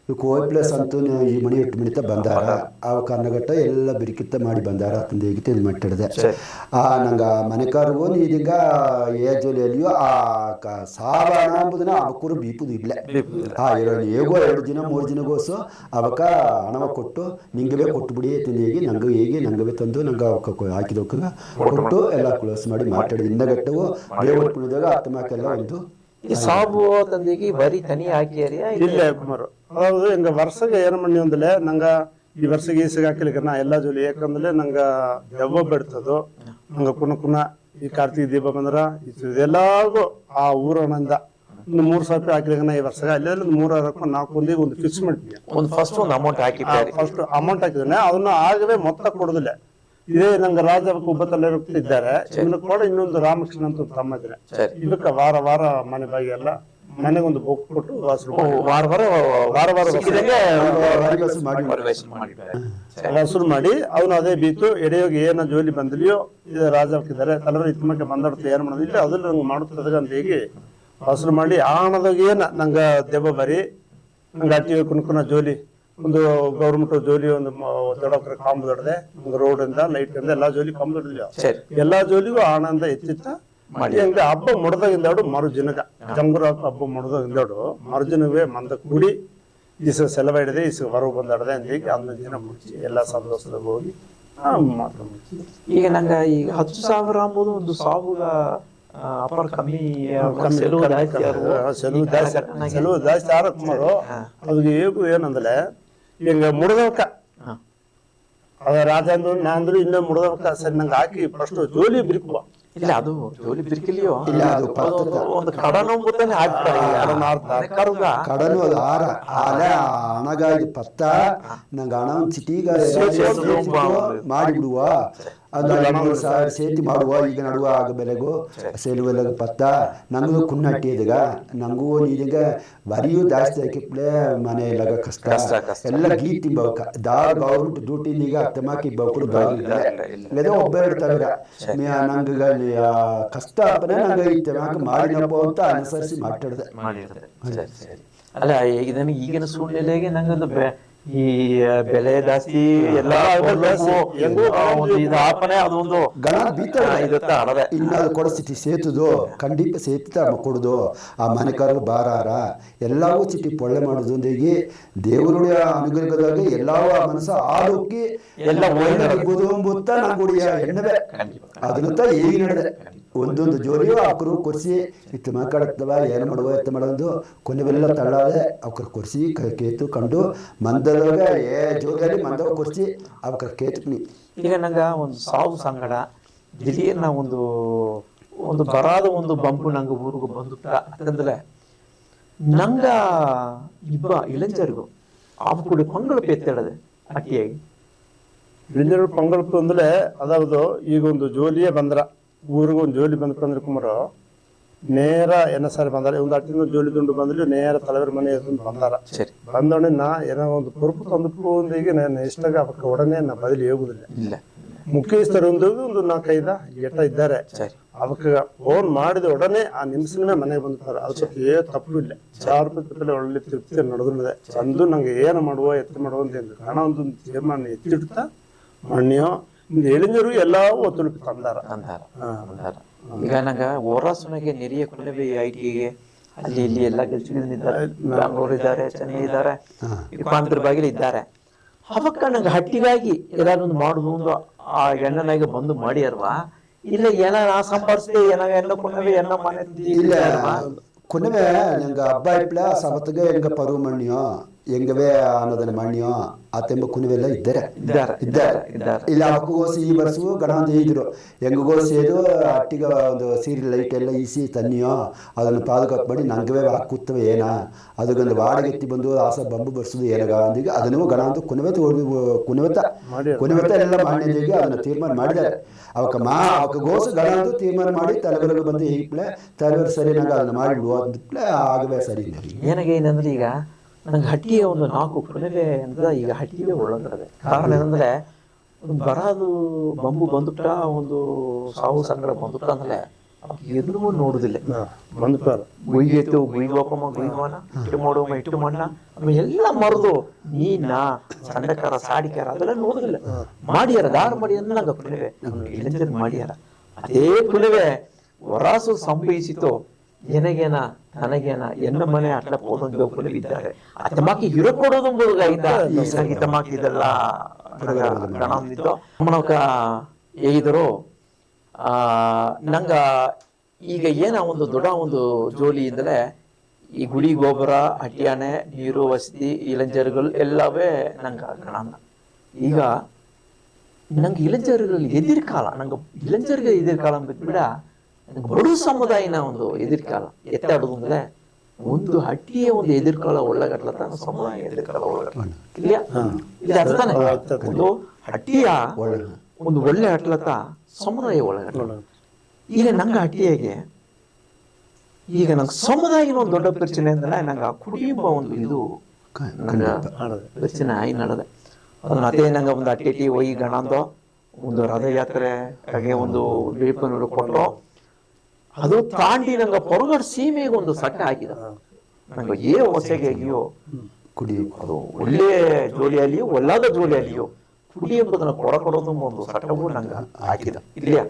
ಇವು ಕೋಯ್ ಪ್ಲೇಸ್ ಅಂತೂ ಈ ಮನೆ ಇಟ್ಟು ಮಿನಿತ ಬಂದಾರ ಆ ಕನ್ನಗಟ್ಟ ಎಲ್ಲ ಬಿರಿಕಿತ್ತ ಮಾಡಿ ಬಂದಾರ ತಂದು ಹೇಗಿತ್ತು ಇದು ಮಟ್ಟಿಡ್ದೆ. ನಂಗೆ ಮನೆಕಾರಿಗೂ ನೀದೀಗ ಏ ಜೋಲಿಯಲ್ಲಿಯೂ ಆ ಸಾವಣ ಅಂಬುದನ್ನ ಅವಕ್ಕೂರು ಬೀಪುದು ಇಲ್ಲ. ಹೇಗೋ 2 ದಿನ 3 ದಿನಗೋಸು ಅವಕ್ಕ ಹಣವ ಕೊಟ್ಟು ನಿಂಗವೇ ಕೊಟ್ಟು ಬಿಡಿ ತಿಂದು ನಂಗವೇ ತಂದು ನಂಗೆ ಅವಕ್ಕ ಹಾಕಿದವಕ್ಕ ಕೊಟ್ಟು ಎಲ್ಲ ಕ್ಲೋಸ್ ಮಾಡಿ ಮಾತಾಡಿದ ಹಿಂದಗಟ್ಟವು ದೇವರ ಪುಣ್ಯದಾಗ ಆತ್ಮಕ್ಕೆಲ್ಲ ಒಂದು ಈ ಸಾಬು ತಂದಿಗೆ ಬರೀ ತನಿ ಹಾಕಿಯಾರಿ ಇಲ್ಲ ಕುಮಾರು. ಹೌದು ಹಿಂಗ ವರ್ಷಗೆ ಏನ ಮಣ್ಣಿ ಒಂದಲೆ ನಂಗ ಈ ವರ್ಷಗೆ ಈಸಿಗೆ ಹಾಕಿಲಿಕ್ಕೆ ನಾ ಎಲ್ಲಾ ಜೋಲಿ ಯಾಕಂದ್ರೆ ನಂಗ ದೆವ್ವ ಬಿಡ್ತದು ನಂಗ ಕುನ ಈ ಕಾರ್ತಿಕ ದೀಪ ಬಂದ್ರ ಇದೆಲ್ಲಾಗೂ ಆ ಊರನಿಂದ ಒಂದು 3 ಸಾವಿರ ರೂಪಾಯಿ ಹಾಕಿಲಿಕ್ಕೆ ನಾ ಈ ವರ್ಷ ಅಲ್ಲೇ 3 ಒಂದು ಫಿಕ್ಸ್ ಮಾಡ್ತೀನಿ. ಫಸ್ಟ್ ಒಂದು ಅಮೌಂಟ್ ಹಾಕಿ ಫಸ್ಟ್ ಅಮೌಂಟ್ ಹಾಕಿದ್ರೆ ಅದನ್ನ ಆಗವೇ ಮೊತ್ತ ಕೊಡುದಿಲ್ಲ. ಇದೇ ನಂಗೆ ರಾಜ ಒಬ್ಬತ್ತಲ್ಲೇ ಇದ್ದಾರೆ ಇನ್ನು ಕೂಡ ಇನ್ನೊಂದು ರಾಮಕೃಷ್ಣ ಅಂತ ತಮ್ಮ ಇದ್ರೆ ಇದಕ್ಕ ವಾರ ಮನೆ ಬಾಗಿ ಎಲ್ಲ ಮನೆಗೊಂದು ಬುಕ್ ಕೊಟ್ಟು ಹಸುರು ಮಾಡಿ ಅವನು ಅದೇ ಬೀತು ಎಡೆಯೋಗಿ ಏನ ಜೋಲಿ ಬಂದಿದೆಯೋ ಇದು ರಾಜ ಹಾಕಿದ್ದಾರೆ ತಲವರ ಇತ್ಮಕ್ಕೆ ಬಂದಾಡ್ತು ಏನ್ ಮಾಡೋದಿಲ್ಲ ಅದ್ರಲ್ಲಿ ನಂಗೆ ಮಾಡುತ್ತದೆ ಅಂತ ಹೇಗೆ ಹಸುರು ಮಾಡಿ ಆಣದಾಗ ಏನ ನಂಗ ದೆಬ್ಬ ಬರಿ ನಂಗೆ ಅಟ್ಟಿ ಕುಣ್ಕುನ ಜೋಲಿ ಒಂದು ಗೌರ್ಮೆಂಟ್ ಜೋಲಿ ಒಂದು ದೊಡ್ಡ ಕಾಂಬ್ ದೊಡ್ಡದೆ ಒಂದು ರೋಡ್ ಇಂದ ಲೈಟ್ ಇಂದ ಎಲ್ಲಾ ಜೋಲಿ ಕಾಂಬ್ ದೊಡ್ಡದಿಲ್ಲ ಎಲ್ಲಾ ಜೋಲಿಗೂ ಆನಂದ ಎತ್ತಿತ್ತ ಹೆಂಗೆ ಹಬ್ಬ ಮುಡ್ದಾಗಿಂದಾಡು ಮರುಜಿನಗ ಜಂಬೂರ ಹಬ್ಬ ಮುಡ್ದಾಗಿಂದಾಡು ಮರುಜಿನವೇ ಮಂದ ಕೂಡಿ ಈಸ ಸೆಲವ ಹಿಡಿದೆ ಈಸ ಹೊರಗೆ ಬಂದಾಡದೆ ಅಂತ ಹೇಳಿ 11 ದಿನ ಮುಚ್ಚಿ ಎಲ್ಲಾ ಸಂತೋಷದಾಗ ಹೋಗಿ ಮಾತ್ರ ಈಗ ನಂಗ ಈಗ 10,000 ಅಂಬುದು ಒಂದು ಸಾವುಗ ಅಪರ ಕಮ್ಮಿ ಸೆಲವು ಜಾಸ್ತಿ ಆರ ಕುಮಾರು ಅದಕ್ಕೆ ಹೇಗೂ ಏನಂದ್ರೆ ಹಿಂಗ ಮುಡ್ದವಕ್ಕ ಅದ ರಾಜ ಅಂದ್ರು ನಾ ಅಂದ್ರು ಇನ್ನೂ ಮುಡ್ದವಕ್ಕ ಸರಿ ನಂಗೆ ಹಾಕಿ ಫಸ್ಟ್ ಜೋಲಿ ಬಿರುಕುವ ಇಲ್ಲ ಅದು ಜೋಲಿ ಬಿರುಕಿಲಿಯೋ ಇಲ್ಲ ಅದು ಒಂದು ಕಡನು ಕಡನು ಅದು ಆಲೆ ಹಣಗಾಗಿ ಪತ್ತ ನಂಗೆ ಹಣ ಚಿಟೀಗ ಮಾಡಿಬಿಡುವ ಅದು 5,000 ಸೇತಿ ಮಾಡುವ ಈಗ ನಡುವ ಆಗ ಬೆಲೆಗೂ ಸೇಲುವೆಲ್ಲ ಪತ್ತ ನಂಗೂ ಕುನ್ನಟ್ಟಿ ಇದೀಗ ನಂಗೂ ನೀಗ ವರಿಯೂ ಜಾಸ್ತಿ ಹಾಕಿಪ್ಲೆ ಮನೆ ಇಲ್ಲಾಗ ಕಷ್ಟ ಎಲ್ಲ ಗೀತಿ ಬೌಕ ದಾರ್ ಗೌರ್ಮೆಂಟ್ ಡ್ಯೂಟಿ ಈಗ ಅತ್ತಮಾಕಿ ಬೌಕರು లేదా ಒಬ್ಬೆರಡು ತಗರ ನಂಗೆ ಕಷ್ಟ ಅಪ್ಪನೇ ನಂಗೆ ಇತ್ತಮಾಕ ಮಾಡಿನಪ್ಪ ಅಂತ ಅನುಸರಿಸಿ ಮಾತಾಡಿದೆ. ಅಲ್ಲ ಇದನ್ನು ಈಗಿನ ಸುಳ್ಳೆಲೆಗೆ ನಂಗೊಂದು ಈ ಬೆಲೆ ಜಾಸ್ತಿ ಎಲ್ಲ ಆಪನೆ ಅದೊಂದು ಗಣ ಬೀತಾಳೆ ಇನ್ನು ಅದು ಕೊಡಿಸ್ತಿ ಸೇತುದು ಖಂಡಿತ ಸೇತ ಕೊಡುದು ಆ ಮನೆಕಾರರು ಬಾರಾರ ಎಲ್ಲವೂ ಚಿಟಿ ಪೊಳ್ಳೆ ಮಾಡುದು ಅಂದೇಗಿ ದೇವರುடைய ಅನುಗ್ರಹದಾಗ ಎಲ್ಲವೂ ಆ ಮನಸ್ಸ ಆಲೋಕಿ ಎಲ್ಲ ಒಯ್ದು ಎಂಬುತ್ತ ನಂಗುಡಿಯ ಎಣ್ಣವೆ ಅದನ್ನಂತ ಈಗ ನಡೆದೆ ಒಂದೊಂದು ಜೋಡಿಯು ಅವಕರು ಕೊರ್ಸಿ ಇತ್ತು ಮಾತಾಡತ್ತವ ಏನು ಮಾಡುವ ಎತ್ತ ಮಾಡೋದು ಕೊನೆವೆಲ್ಲ ತಳ್ಳಾದೆ ಅವಕರು ಕೊರ್ಸಿ ಕೇತು ಕಂಡು ಮಂದದಾಗ ಜೋಡಿಯಲ್ಲಿ ಮಂದವ ಕೊರ್ಸಿ ಅವಕರ ಕೇತುಕ್ನಿ. ಈಗ ನಂಗೆ ಒಂದು ಸಾವು ಸಂಗಡ ದಿಢೀರ್ನ ಒಂದು ಬರಾದ ಒಂದು ಬಂಪು ನಂಗೆ ಊರಿಗೆ ಬಂದುಟ್ಟ ಅಂತಂದ್ರೆ ನಂಗ ಇಬ್ಬ ಇಳಂಜರಿಗೂ ಅವು ಕೂಡ ಪಂಗಳು ಪೆತ್ತಡದೆ ಅಟ್ಟಿಯಾಗಿ ಇಳಿಂಜರು ಪಂಗಳಪ್ಪು ಅಂದ್ರೆ ಅದಾವುದು ಈಗ ಒಂದು ಜೋಲಿಯೇ ಬಂದ್ರ ಊರಿಗೆ ಒಂದು ಜೋಲಿ ಬಂದಪ್ಪ ಅಂದ್ರೆ ಕುಮಾರು ನೇರ ಎನ್ನ ಸಾರಿ ಬಂದಾರ ಒಂದು ಅಟ್ಟಿನ ಜೋಲಿ ದುಂಡು ಬಂದ್ರೆ ನೇರ ತಲೆವರ ಮನೆ ಬಂದಾರ ಬಂದೋಣೆ ನಾ ಏನೋ ಒಂದು ಪುರುಪು ತಂದು ಈಗ ನಾನು ಇಷ್ಟಾಗ ಅವಕ್ಕೆ ಒಡನೆ ನಾ ಬದಲಿ ಹೋಗುದಿಲ್ಲ ಮುಖ್ಯಸ್ಥರು ಒಂದು 4-5 ಎಟ್ಟ ಇದ್ದಾರೆ ಅವಕ್ಕೆ ಫೋನ್ ಮಾಡಿದ ಒಡನೆ ಆ ನಿಮಿಷನೇ ಮನೆಗೆ ಬಂದಿರ್ತಾರೆ ಅದಕ್ಕೆ ತಪ್ಪು ಇಲ್ಲ 1,000 ರೂಪಾಯಿ ಒಳ್ಳೆ ತೃಪ್ತಿ ನಡೆದಿದೆ ಅಂದು ನಂಗೆ ಏನು ಮಾಡುವ ಎತ್ತ ಮಾಡುವ ಅಂತ ಹಣ ಒಂದು ತೀರ್ಮಾನ ಎತ್ತಿಡ್ತಾ ಮಣ್ಣಿಯೋ ಎಳಿഞ്ഞರು ಎಲ್ಲವೂ ಒತ್ತುಲುಪಿ ತಂದಾರ. ಈಗ ನಂಗೆ ಓರಾಸುನಾಗೆ ನೆರಿಯ ಕೊನೆಬಿ ಐಟಿಗೆ ಅಲ್ಲಿ ಇಲ್ಲಿ ಎಲ್ಲ ಗೆಲ್ಚಿದ್ದಾರೆ, ಬ್ಯಾಂಗ್ಳೂರ್ ಇದ್ದಾರೆ, ಚೆನ್ನೈ ಇದ್ದಾರೆ, ಇಪ್ಪಾಂತರ ಬಾಗಿಲು ಇದ್ದಾರೆ. ಅವಕ್ಕ ನಂಗೆ ಹಟ್ಟಿಗಾಗಿ ಎಲ್ಲಾರೊಂದು ಮಾಡುದು ಒಂದು ಆ ಎಣ್ಣನಾಗೆ ಬಂದು ಮಾಡಿಯರ್ವಾ ಇಲ್ಲ ಏನ ನಾ ಸಂಪಾದಿಸಿದೆ ಎಣ್ಣ ಕೊನೆಬಿ ಎಣ್ಣ ಮನೆ ಇಲ್ಲ ಕೊನೆವೆ ನಂಗೆ ಹಬ್ಬ ಇಪ್ಲ ಸಬತ್ಗೆ ಹೆಂಗ ಪರು ಮಣ್ಣಿಯೋ ಹೆಂಗವೇ ಅನ್ನೋದನ್ನ ಮಣ್ಣಿಯೋ ಆತೆಂಬ ಕುನಿವೆಲ್ಲ ಇದ್ದಾರೆ ಇಲ್ಲ ಹಕ್ಕುಗೋಸಿ ಈ ವರ್ಷವೂ ಗಣ ಅಂತ ಇದ್ರು ಹೆಂಗಗೋಸಿ ಇದು ಅಟ್ಟಿಗ ಒಂದು ಸೀರೆ ಲೈಟ್ ಎಲ್ಲ ಈಸಿ ತನ್ನಿಯೋ ಅದನ್ನು ಪಾದಕ ಮಾಡಿ ನಂಗವೇ ಹಾಕುತ್ತವೆ ಏನ ಅದಕ್ಕೊಂದು ವಾಡಗೆತ್ತಿ ಬಂದು ಆಸ ಬಂಬು ಬರ್ಸೋದು ಏನಾಗ ಅಂದೀಗ ಅದನ್ನು ಗಣ ಅಂತ ಕುನಿವೆತ್ತ ಎಲ್ಲ ಮಾಡಿದೀಗ ಅದನ್ನು ತೀರ್ಮಾನ ಮಾಡಿದ್ದಾರೆ. ಅವಕ್ಕೆ ಗೋಸು ಗಣ ಅಂತ ತೀರ್ಮಾನ ಮಾಡಿ ತಲೆಬರಲು ಬಂದು ಹೀಪ್ಲೆ ತಲೆಬರು ಸರಿ ನಂಗೆ ಅದನ್ನು ಮಾಡಿಬಿಡುವ ಅಂದ್ಬಿಟ್ಲೆ ಆಗವೇ ಸರಿ. ಏನಾಗೆ ಏನಂದ್ರೆ ಈಗ ನಂಗೆ ಹಟ್ಟಿಗೆ ಒಂದು 4 ಕೊನೆವೆ ಅಂದ್ರೆ ಈಗ ಹಟ್ಟಿಗೆ ಒಳ್ಳಂದ್ರೆ ಕಾರಣ ಏನಂದ್ರೆ ಒಂದು ಬರಾದು ಬಂಬು ಬಂದುಟ್ಟ ಒಂದು ಸಾವು ಸಂಗಡ ಬಂದುಟ್ಟ ಅಂದ್ರೆ ಎದುರು ನೋಡುದಿಲ್ಲ ಗುಯ್ಯೆತ್ತು ಗುಯ್ಯಪ್ಪಮ್ಮ ಗುಯ್ಯಮಾನ ಇಟ್ಟು ಮಾಡುವ ಇಟ್ಟು ಮಣ್ಣ ಆಮೇಲೆ ಎಲ್ಲ ಮರದು ನೀನ ಸಣ್ಣಕಾರ ಸಾಡಿಕಾರ ಅದೆಲ್ಲ ನೋಡುದಿಲ್ಲ ಮಾಡ್ಯಾರ ದಾರ ಮಾಡಿ ಅಂದ್ರೆ ನಂಗೆ ಕುಣಿವೆ ಇಳಿಂಜರ್ ಮಾಡ್ಯಾರ ಅದೇ ಕುಣಿವೆ ಹೊರಾಸು ಸಂಭವಿಸಿತು ಏನಗೇನ ನನಗೇನ ಎನ್ನ ಮನೆ ಅಟ್ಲ ಹೋದಂಗೆ ಕುಣಿವೆ ಇದ್ದಾರೆ ಅತಮಾಕಿ ಹಿರೋ ಕೊಡೋದು ಇತಮಾಕಿ ಇದೆಲ್ಲ ಗಣ ಹೊಂದಿದ್ದು ನಮ್ಮನಕ ಹೇಗಿದ್ರು ನಂಗ ಈಗ ಏನ ಒಂದು ದೊಡ್ಡ ಒಂದು ಜೋಲಿಯಿಂದಲೇ ಈ ಗುಡಿ ಗೊಬ್ಬರ ಹಟ್ಟಿಯಾನೆ ನೀರು ವಸತಿ ಇಳಂಜರುಗಳು ಎಲ್ಲವೇ ನಂಗೆ ಗಣನ. ಈಗ ನಂಗೆ ಇಳಂಜರುಗಳಲ್ಲಿ ಎದಿರ್ಕಾಲ ನಂಗೆ ಇಳಂಜರಿಗೆ ಎದಿರ್ಕಾಲ ಬಿಟ್ಬಿಡ ನಂಗೆ ಬಡು ಸಮುದಾಯನ ಒಂದು ಎದಿರ್ಕಾಲ ಎತ್ತಾಡುದು ಅಂದ್ರೆ ಒಂದು ಹಟ್ಟಿಯ ಒಂದು ಎದಿರ್ಕಾಲ ಒಳ್ಳಗಟ್ಲತ್ತ ಸಮುದಾಯ ಎದಿರ್ಕಾಲ ಒಳ್ಳಗಟ್ಲ ಇಲ್ಲ ಇಲ್ಲಿ ಅರ್ಥನೇ ಒಂದು ಹಟ್ಟಿಯ ಒಂದು ಒಳ್ಳೆ ಅಟ್ಲತ್ತ ಸಮುದಾಯ ಒಳಗಟ್ಲ. ಈಗ ನಂಗೆ ಹಟ್ಟಿಯಾಗೆ ಈಗ ನಂಗೆ ಸಮುದಾಯನ ಒಂದು ದೊಡ್ಡ ಪ್ರಚನೆ ಅಂದ್ರೆ ನಂಗೆ ಆ ಕುಟುಂಬ ಒಂದು ಇದು ನಂಗೆ ಪ್ರಚನೆ ಆಗಿ ನಡೆದೆ ಅದನ್ನ ಅದೇ ನಂಗೆ ಒಂದು ಅಟ್ಟಿ ಹೋಗಿ ಗಣಂದು ಒಂದು ರಥಯಾತ್ರೆ ಹಾಗೆ ಒಂದು ಬೀಳ್ಪನೂರು ಕೊಟ್ಟರು ಅದು ತಾಂಡಿ ನಂಗೆ ಹೊರಗಡೆ ಸೀಮೆಗೆ ಒಂದು ಸಟ್ಟ ಹಾಕಿದ ನಂಗೆ ಹೊಸೆಗೆಯೋ ಕುಡಿಯೋ ಅದು ಒಳ್ಳೆ ಜೋಲಿಯಲ್ಲಿಯೋ ಒಳ್ಳಾದ ಜೋಲಿಯಲ್ಲಿಯೋ ಕುಡಿ ಎಂಬುದನ್ನ ಕೊಡಕೊಡೋದು ಒಂದು ಸಟ್ಟವು ನಂಗೆ ಹಾಕಿದ ಇಲ್ಲಿಯ.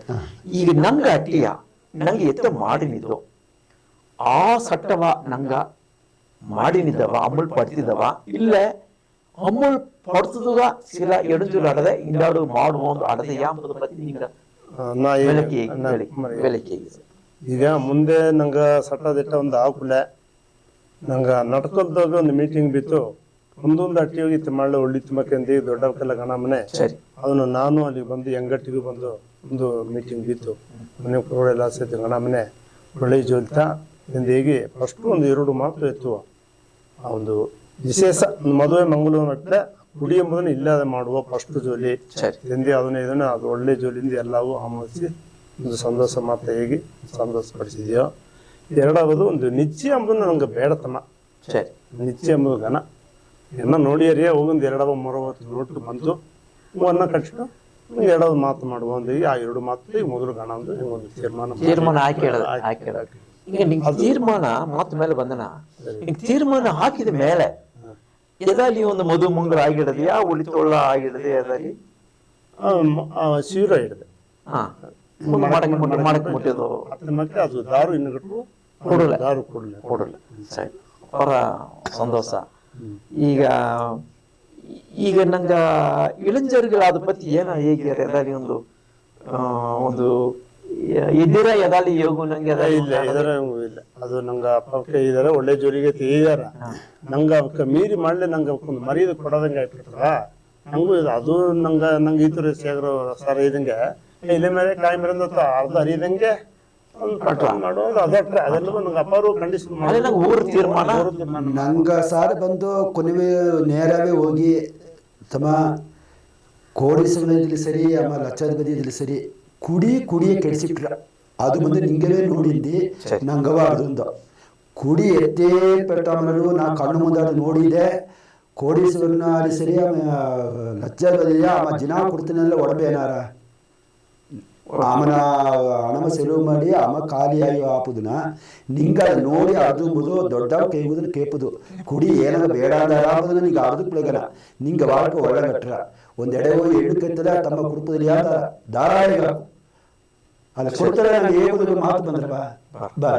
ಈಗ ನಂಗೆ ಅಟ್ಟಿಯ ನಂಗೆ ಎತ್ತ ಮಾಡಿನಿದ್ದು ಆ ಸಟ್ಟವ ನಂಗ ಮಾಡಿನಿದ್ದವ ಅಮ್ಮಳ್ ಪಡ್ತಿದ್ದವ ಇಲ್ಲೇ ಅಮ್ಮಳ್ ಪಡ್ತದ ಸಿಲ ಎಡಂಜುಲು ಅಡದೆ ಇಂದಾಡು ಮಾಡುವ ಒಂದು ಅಡದೆ ಎಂಬುದು ಪ್ರತಿ ನಿಂಗ ಬೆಳಕಿಗೆ ಈಗ ಮುಂದೆ ನಂಗ ಸಟ್ಟದಿಟ್ಟ ಒಂದು ಆಕುಲೆ ನಂಗ ನಡ್ಕೊಳ್ದಾಗ ಒಂದು ಮೀಟಿಂಗ್ ಬಿತ್ತು ಒಂದೊಂದು ಅಟ್ಟಿ ಹೋಗಿತ್ತು ಮಳ್ಳೆ ಒಳ್ಳಿ ತುಂಬಕ್ಕೆ ದೊಡ್ಡವಕ್ಕೆಲ್ಲ ಗಣ ಮನೆ ಅದನ್ನು ನಾನು ಅಲ್ಲಿ ಬಂದು ಹೆಂಗಟ್ಟಿಗೂ ಬಂದು ಒಂದು ಮೀಟಿಂಗ್ ಬಿತ್ತು ಮನೆ ಎಲ್ಲ ಸೇತು ಗಣ ಮನೆ ಒಳ್ಳೆ ಜೋಲ್ತಾ ಹೇಗೆ ಫಸ್ಟ್ ಒಂದು 2 ಮಾತು ಎತ್ತುವ ಆ ಒಂದು ವಿಶೇಷ ಮದುವೆ ಮಂಗಳೂರು ನಟ್ಲೆ ಕುಡಿ ಎಂಬುದನ್ನು ಇಲ್ಲದೆ ಮಾಡುವ ಫಸ್ಟ್ ಜೋಲಿ ಸರಿ. ಹಿಂದೆ ಅದನ್ನ ಅದು ಒಳ್ಳೆ ಜೋಲಿಯಿಂದ ಎಲ್ಲವೂ ಆಮೋದಿಸಿ ಒಂದು ಸಂತೋಷ ಮಾತ್ರ ಹೇಗೆ ಸಂತೋಷಪಡಿಸಿದೆಯೋ. ಎರಡವದು ಒಂದು ನಿಚ್ಚೆ ಎಂಬುದನ್ನು ನಂಗೆ ಬೇಡತನ. ಸರಿ. ನಿಚ್ಚೆ ಎಂಬುದು ಗನ ಎಲ್ಲ ನೋಡಿಯರೇ ಹೋಗೊಂದು 2-3 ನೋಟು ಬಂತು ಅನ್ನ ಕಟ್ಟಿಟ್ಟು ಎರಡದು ಮಾತು ಮಾಡುವ ಒಂದು ಆ 2 ಮಾತು ಈ ಮೊದಲು ಗಣ ಒಂದು ಒಂದು ತೀರ್ಮಾನ ಆಯ್ಕೆ ಈಗ ನಿಂಗೆ ತೀರ್ಮಾನ ಮಾತು ಮೇಲೆ ಬಂದನ. ಈಗ ತೀರ್ಮಾನ ಹಾಕಿದ ಮೇಲೆ ಎದಲ್ಲಿ ಒಂದು ಮಧು ಮುಂಗರ ಆಗಿಡದೆಯಾ ಉಳಿತೋಳ ಆಗಿಡದೆ ಎದಲ್ಲಿ ಶಿವರ ಹಿಡಿದೆ ಮಾಡಕ್ಕೆ ಮುಟ್ಟಿದ್ದು ಮತ್ತೆ ಅದು ದಾರು ಇನ್ನು ಕಟ್ಟು ಕೊಡಲ್ಲ ದಾರು ಕೊಡಲ್ಲ. ಸರಿ, ಅವರ ಸಂತೋಷ. ಈಗ ನಂಗ ಇಳಂಜರಿಗಳಾದ ಪತಿ ಏನ ಹೇಗೆ ಎದಾಲಿ ಒಂದು ಇದ್ದೀರ ಎದಾಲಿ ಯೋಗು ನಂಗೆ ಇಲ್ಲ ಇಲ್ಲ ಅದು ನಂಗ ಅಪ್ಪ ಇದಾರೆ ಒಳ್ಳೆ ಜೋಲಿಗೆ ತೆಗಿದಾರ ನಂಗ ಅವಕ್ಕ ಮೀರಿ ಮಾಡ್ಲಿ ನಂಗ ಒಂದು ಮರ್ಯಾದೆ ಕೊಡೋದಂಗ ಆಗ್ಬಿಡ್ತದ. ನಂಗೂ ಅದು ನಂಗೆ ಈ ತರ ಶೇಖರ ಸರ್ ಇದಂಗೆ ಇಲ್ಲೇ ಮೇಲೆ ಕಾಯಿ ಮೇರಿಂದ ಅರ್ಧ ಅರಿದಂಗೆ ಮಾಡೋದು ಅದಟ್ರೆ ಅದೆಲ್ಲ ನಂಗೆ ಅಪ್ಪಾರು ಕಂಡೀಷನ್ ಊರು ತೀರ್ಮಾನ ನಂಗೆ ಸಾರ್ ಬಂದು ಕೊನೆವೇ ನೇರವೇ ಹೋಗಿ ತಮ್ಮ ಕೋಡಿಸಲಿ ಸರಿ ಆಮೇಲೆ ಲಕ್ಷಾಧಿಪತಿ ಸರಿ ಕುಡಿಯೇ ಕೆಡಿಸಿಟ್ರ ಅದು ಬಂದು ನಿಂಗವೇ ನೋಡಿದ್ದಿ ನಂಗವ ಅದೊಂದು ಕುಡಿ ಎತ್ತೇ ಪೆಟ್ಟಾಮರು ನಾ ಕಣ್ಣು ಮುಂದೆ ನೋಡಿದೆ. ಕೋಡೀಶ್ವರನ ಅಲ್ಲಿ ಸರಿ ಲಕ್ಷಾಧಿಪತಿಯ ಆಮ ದಿನ ಕೊಡ್ತೀನಲ್ಲ ಒಡಬೆ ಏನಾರ ಆಮನ ಹಣಮ ಸೆಲವು ಮಾಡಿ ಆಮ ಖಾಲಿಯಾಗಿ ಹಾಪುದನ್ನ ನಿಂಗ ನೋಡಿ ಅರ್ದುಂಬುದು ದೊಡ್ಡ ಕೈಗುದನ್ನ ಕೇಪುದು ಕುಡಿ ಏನಾಗ ಬೇಡ ಅಂದನ್ನ ನಿಂಗೆ ಅರ್ದು ಬಿಳಗನ ನಿಂಗೆ ವಾರಕ್ಕೆ ಒಳ್ಳಗಟ್ರ ಒಂದೆಡೆ ಹೋಗಿ ಎಡ್ಕೈತಲ್ಲ ತಮ್ಮ ಕುಡುಪದಲ್ಲಿ ಯಾವ್ದ ಧಾರಾಳಿಗ ಅಲ್ಲ ಕೊಡ್ತಾರೆ ನಂಗೆ ಹೇಗುದು ಮಾತು ಬಂದ್ರ ಬಾ